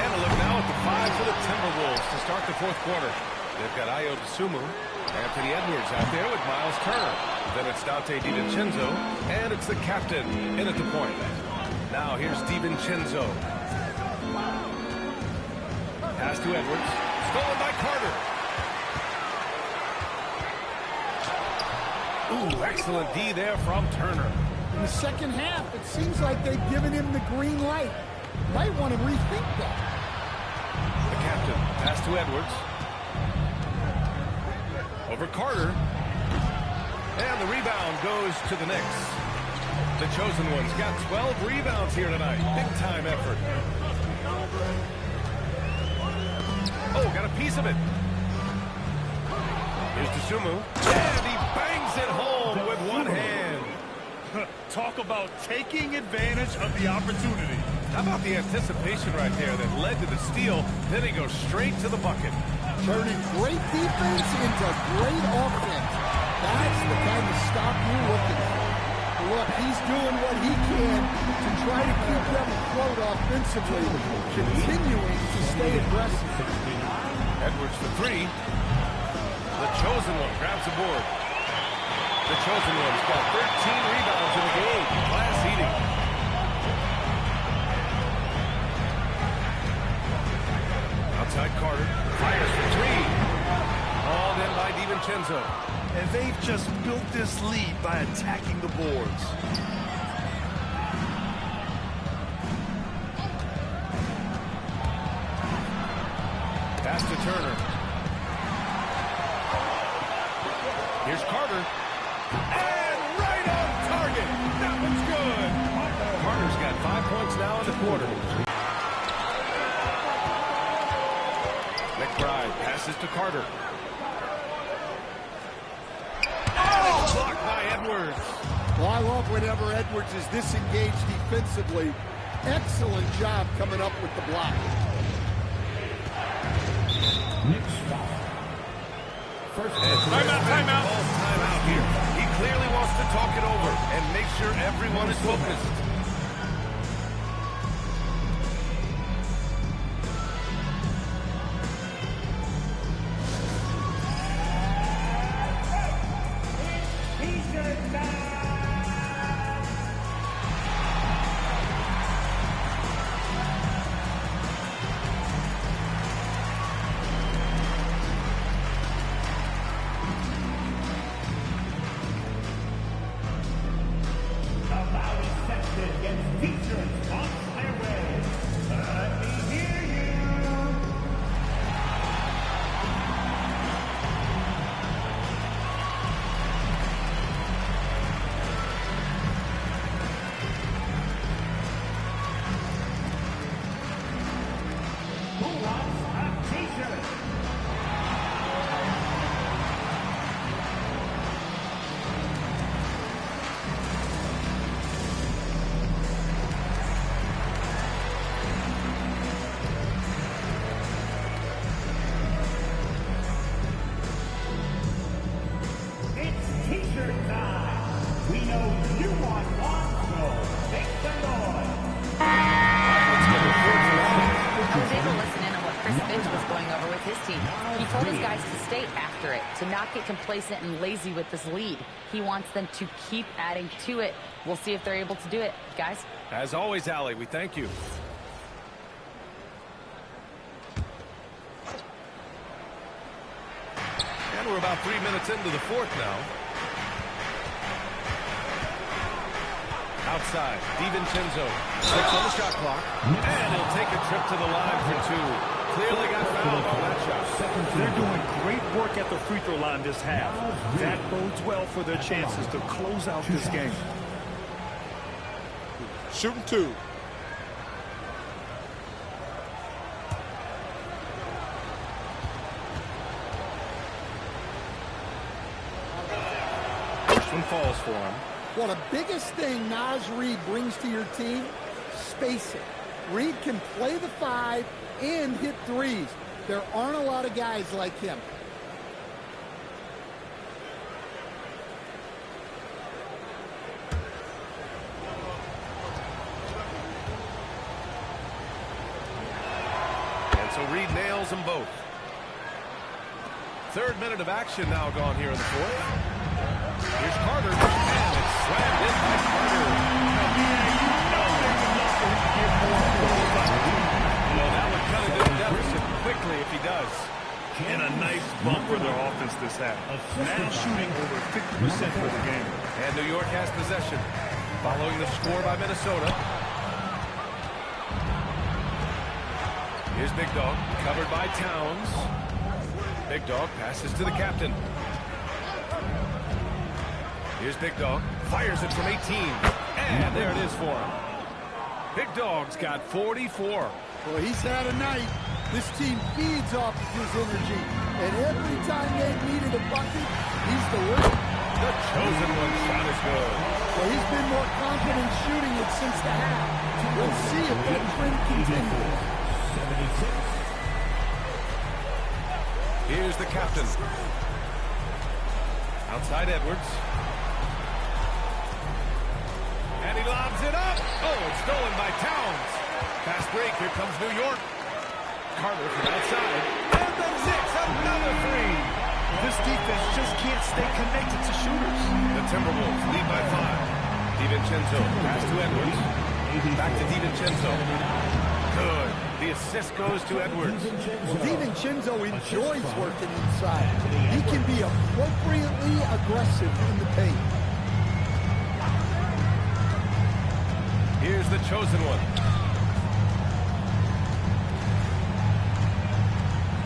And a look now at the 5 for the Timberwolves to start the fourth quarter. They've got Ayo Dosunmu, Anthony Edwards out there with Miles Turner. Then it's Dante DiVincenzo, and it's the captain in at the point. Now here's DiVincenzo. Pass to Edwards. Stolen by Carter. Ooh, excellent D there from Turner. In the second half, it seems like they've given him the green light. Might want to rethink that. The captain. Pass to Edwards. Over Carter. And the rebound goes to the Knicks. The chosen ones got 12 rebounds here tonight. Big time effort. Oh, got a piece of it. Here's Dosunmu. And he bangs it home with one hand. Talk about taking advantage of the opportunity. How about the anticipation right there that led to the steal? Then he goes straight to the bucket. Turning great defense into great offense. That's the kind of stop you're looking for. Look, he's doing what he can to try to keep them afloat offensively, continuing to stay aggressive. Edwards for three. The chosen one grabs the board. The chosen one's got 13 rebounds in the game. Class eating. Outside Carter. Fires for three. Hauled in by DiVincenzo. And they've just built this lead by attacking the boards. Pass to Turner. Here's Carter. And right on target. That one's good. Carter's got 5 points now in the quarter. McBride passes to Carter. Oh! Blocked by Edwards. Well, I love whenever Edwards is disengaged defensively. Excellent job coming up with the block. Knicks foul. First Timeout here. He clearly wants to talk it over and make sure everyone is focused. To not get complacent and lazy with this lead. He wants them to keep adding to it. We'll see if they're able to do it, guys. As always, Allie, we thank you. And we're about 3 minutes into the fourth now. Outside, DiVincenzo. 6 on the shot clock. And he'll take a trip to the line for two. Clearly got fouled on that shot. They're doing great work at the free throw line this half. That bodes well for their chances to close out this game. Shooting two. calls for him. Well, the biggest thing Naz Reid brings to your team, spacing. Reid can play the 5 and hit threes. There aren't a lot of guys like him. And so Reid nails them both. Third minute of action now gone here in the fourth. Here's Carter, and it's slammed in by Carter. That would cut into the deficit quickly if he does. And a nice bump for their offense this half. Now shooting over 50% for the game. And New York has possession. Following the score by Minnesota. Here's Big Dog, covered by Towns. Big Dog passes to the captain. Here's Big Dog, fires it from 18. And there it is for him. Big Dog's got 44. Well, he's had a night. This team feeds off of his energy. And every time they've needed a bucket, he's delivered. The chosen one shot is good. Well, he's been more confident shooting it since the half. We'll see if that trend continues. 76. Here's the captain. Outside Edwards. And he lobs it up. Oh, it's stolen by Towns. Fast break. Here comes New York. Carter from outside. And the Knicks, another three. This defense just can't stay connected to shooters. The Timberwolves lead by 5. DiVincenzo pass to Edwards. Back to DiVincenzo. Good. The assist goes to Edwards. Well, DiVincenzo enjoys working inside. He can be appropriately aggressive in the paint. Here's the chosen one.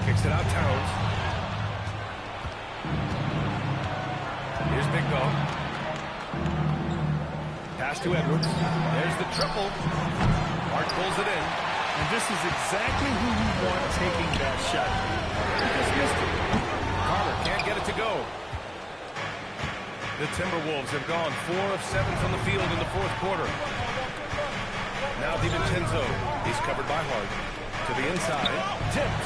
Kicks it out, Towns. Here's Big Dog. Pass to Edwards. There's the triple. Hart pulls it in. And this is exactly who you want taking that shot. He just missed it. Carter can't get it to go. The Timberwolves have gone 4 of 7 from the field in the fourth quarter. Now DiVincenzo. He's covered by Hart. To the inside. Tipped.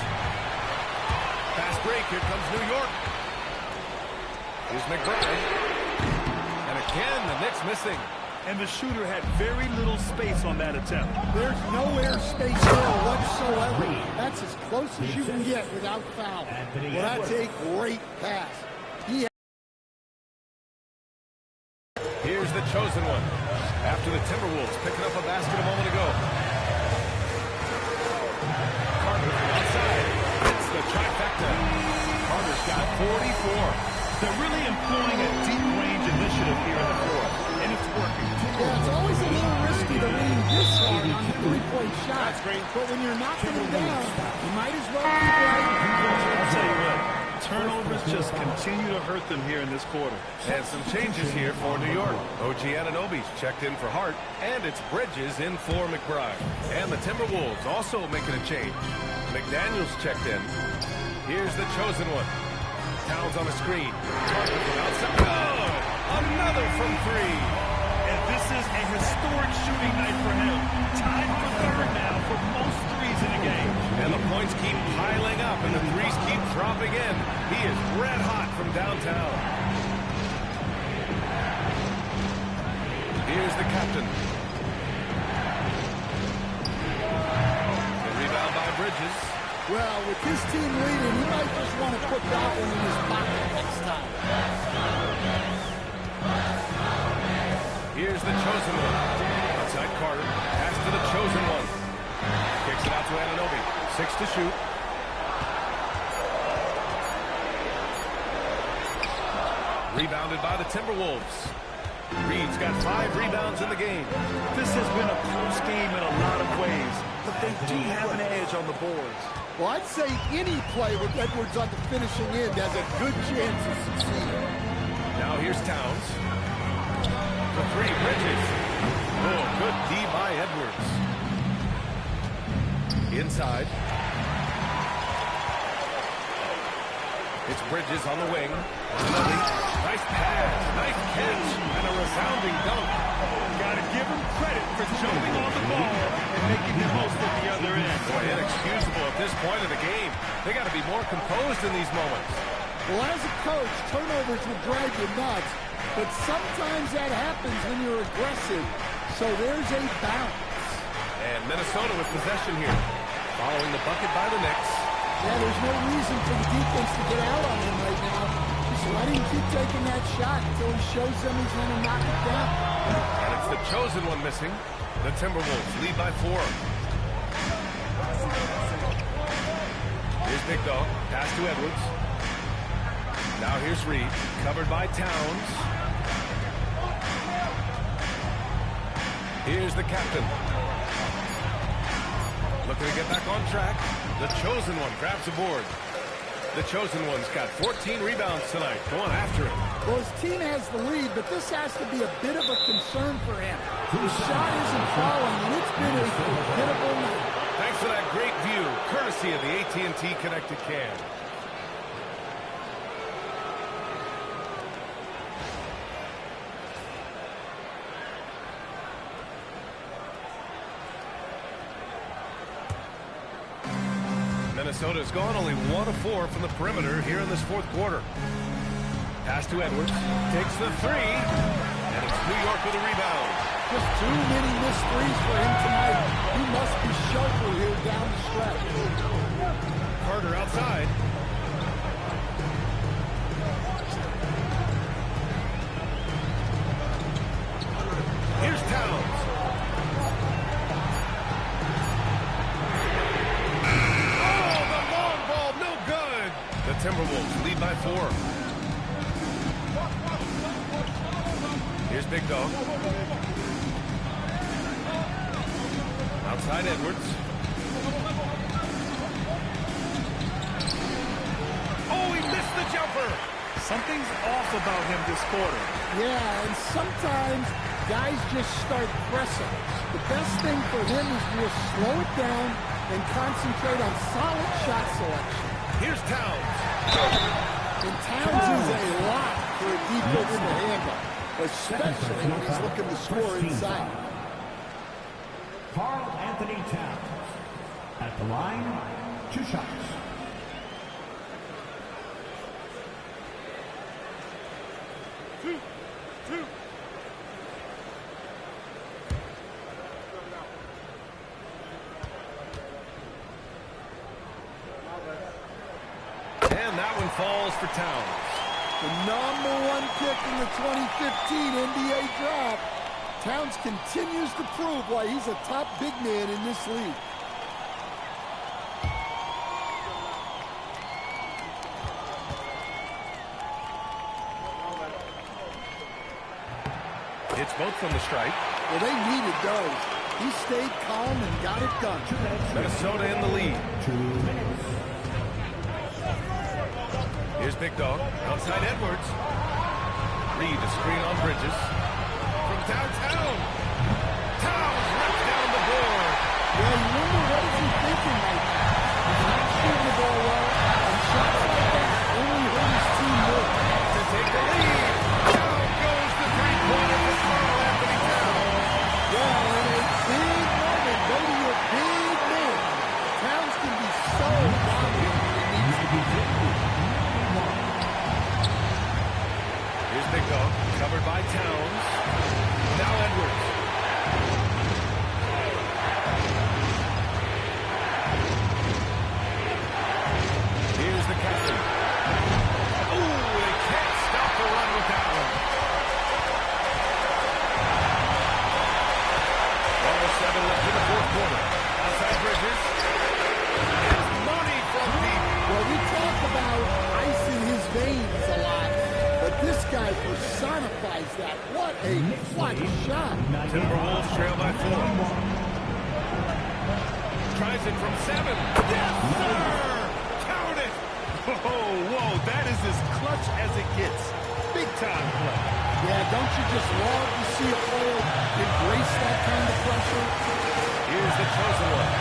Fast break. Here comes New York. Here's McBride. And again, the Knicks missing. And the shooter had very little space on that attempt. There's no air space there whatsoever. That's as close as you can get without foul. Well, that's a great pass. Here's the chosen one. After the Timberwolves picking up a basket a moment ago. Carter from outside. It's the trifecta. Carter's got 44. They're really employing a deep range initiative here in the fourth. And it's working. Yeah, it's always a little risky to lean this hard on the three-point shot. That's great. But when you're knocking them down, you might as well keep right. I'll tell you what, turnovers just continue to hurt them here in this quarter. And some changes here for New York. OG Anunoby's checked in for Hart, and it's Bridges in for McBride. And the Timberwolves also making a change. McDaniels checked in. Here's the chosen one. Towns on the screen. Carter from outside. Oh, another from 3. And this is a historic shooting night for him. Tied for third now for most threes in a game. And the points keep piling up, and the threes keep dropping in. He is red hot from downtown. Here's the captain. The rebound by Bridges. Well, with his team leading, he might just want to put that one in his pocket next time. Here's the chosen one. Outside Carter. Pass to the chosen one. Kicks it out to Anunoby. 6 to shoot. Rebounded by the Timberwolves. Reed's got 5 rebounds in the game. This has been a close game in a lot of ways, but they do have an edge on the boards. Well, I'd say any play with Edwards on the finishing end has a good chance of succeeding. Now here's Towns. The 3, Bridges. Oh, good D by Edwards. Inside. It's Bridges on the wing. Ginelli. Nice pass, nice catch, and a resounding dunk. Got to give him credit for jumping on the ball and making the most at the other end. Boy, inexcusable at this point of the game. They got to be more composed in these moments. Well, as a coach, turnovers will drive you nuts, but sometimes that happens when you're aggressive. So there's a bounce. And Minnesota with possession here. Following the bucket by the Knicks. Yeah, there's no reason for the defense to get out on him right now. Just let him keep taking that shot until he shows them he's going to knock it down. And it's the chosen one missing. The Timberwolves lead by 4. Here's Big Dog. Pass to Edwards. Now here's Reed. Covered by Towns. Here's the captain. Looking to get back on track. The chosen one grabs the board. The chosen one's got 14 rebounds tonight. Going after it. Well, his team has the lead, but this has to be a bit of a concern for him. His shot isn't falling, and it's been a forgettable night. Thanks for that great view, courtesy of the AT&T Connected Cam. Minnesota's gone only 1 of 4 from the perimeter here in this fourth quarter. Pass to Edwards. Takes the 3. And it's New York with a rebound. Just too many missed threes for him tonight. He must be sharper here down the stretch. Carter outside. Here's Towns. The Timberwolves lead by 4. Here's Big Dog. Outside Edwards. Oh, he missed the jumper. Something's off about him this quarter. Yeah, and sometimes guys just start pressing. The best thing for him is to just slow it down and concentrate on solid shot selection. Here's Towns. And Towns is a lot for a defense to handle, especially when he's looking to score inside. Karl Anthony Towns at the line, 2 shots. And that one falls for Towns. The #1 pick in the 2015 NBA draft. Towns continues to prove why he's a top big man in this league. It's both from the stripe. Well, they needed those. He stayed calm and got it done. Minnesota in the lead. 2 minutes. Here's Big Dog. Outside Edwards. Reed to screen on Bridges. From downtown. Towns rips down the board. Well, you wonder what is he thinking right now. He's not shooting the ball well, and shots like that only hurt his team more. To take the lead. Down goes the three-pointer for Karl Anthony Towns. Well, in a big moment, go to your big man. Towns can be so dominant when he needs to be. Here's Big Dog, covered by Towns. Now Edwards. Here's the captain. Ooh, they can't stop the run with that one. 1:07 left in the fourth quarter. Outside Bridges. It's money from deep. Well, we talk about ice in his veins a lot, but this guy personifies that. What a clutch shot. Timberwolves trail by 4. Tries it from 7. Yes, sir! Count it! Whoa, that is as clutch as it gets. Big time play. Yeah, don't you just love to see a player embrace that kind of pressure? Here's the chosen one.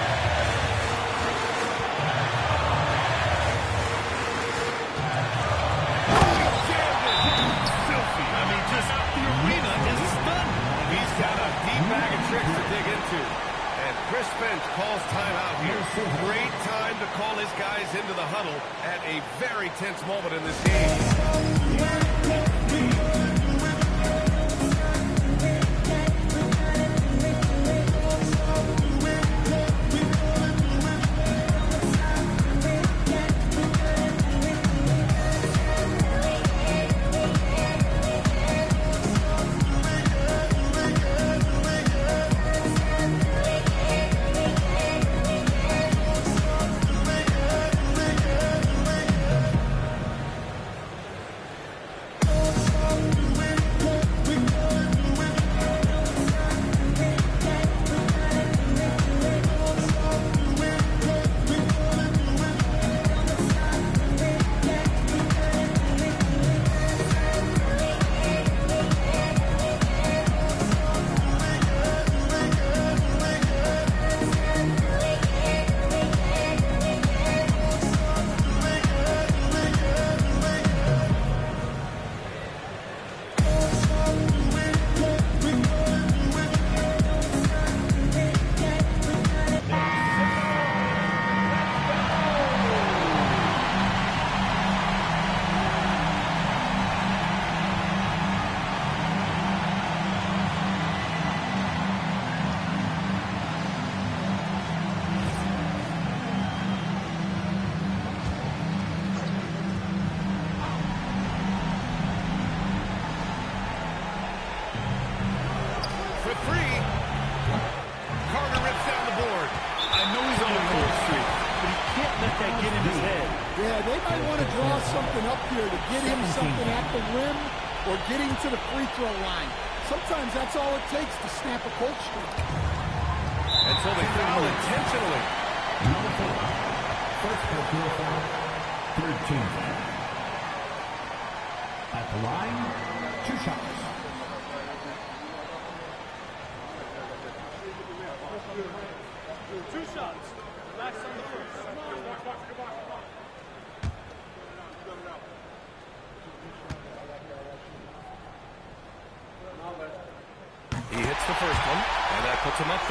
Chris Finch calls timeout here. Great time to call his guys into the huddle at a very tense moment in this game. Or getting to the free throw line. Sometimes that's all it takes to snap a cold streak. And so they foul intentionally. Number 4. First personal foul, third team foul. At the line, 2 shots. Two shots. Last on the first. He hits the first one, and that puts him up 5.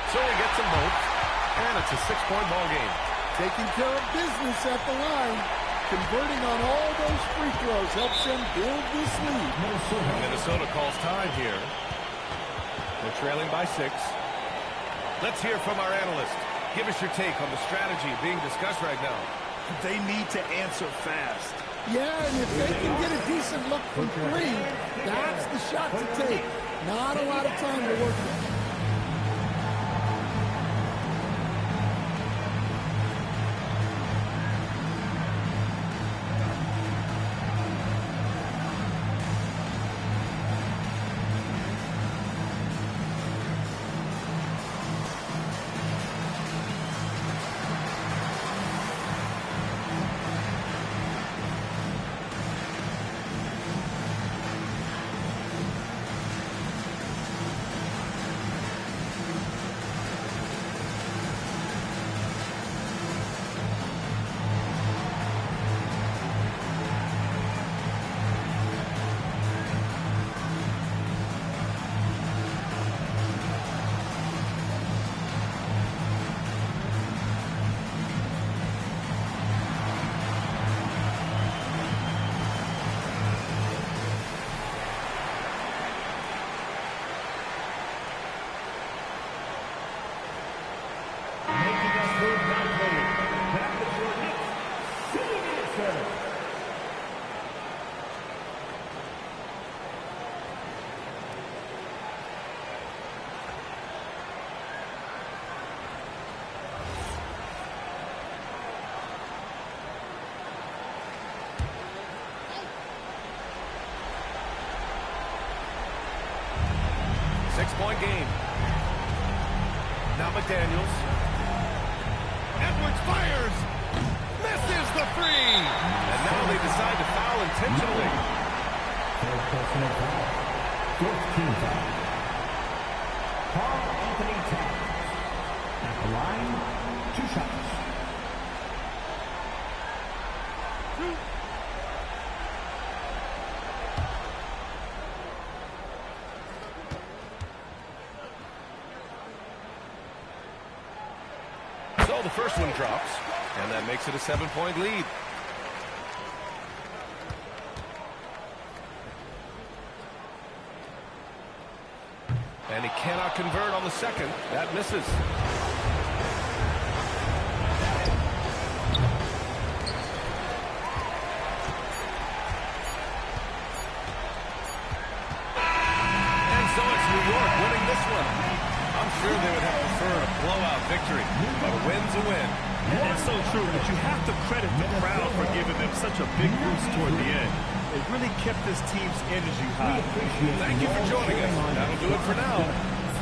So he gets them both, and it's a 6-point ball game. Taking care of business at the line. Converting on all those free throws helps them build this lead. Minnesota calls time here. They're trailing by 6. Let's hear from our analyst. Give us your take on the strategy being discussed right now. They need to answer fast. Yeah, and if they can get a decent look from 3, that's the shot to take. Not a lot of time to work with. Six-point game. Now McDaniels. Edwards fires. Misses the 3. And now they decide to foul intentionally. Third personal foul. Fourth team foul. Carl Anthony Towns. At the line, 2 shots. So the first one drops, and that makes it a 7-point lead. And he cannot convert on the second. That misses. And so it's New York winning this one. I'm sure they would have preferred a blowout victory, but a win's a win. And that's so true, but you have to credit the crowd for giving them such a big boost toward the end. It really kept this team's energy high. Thank you for joining us. That'll do it for now.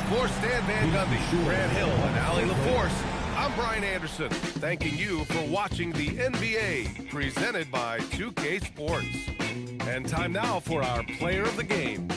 For Stan Van Gundy, Grant Hill, and Allie LaForce, I'm Brian Anderson, thanking you for watching the NBA, presented by 2K Sports. And time now for our player of the game.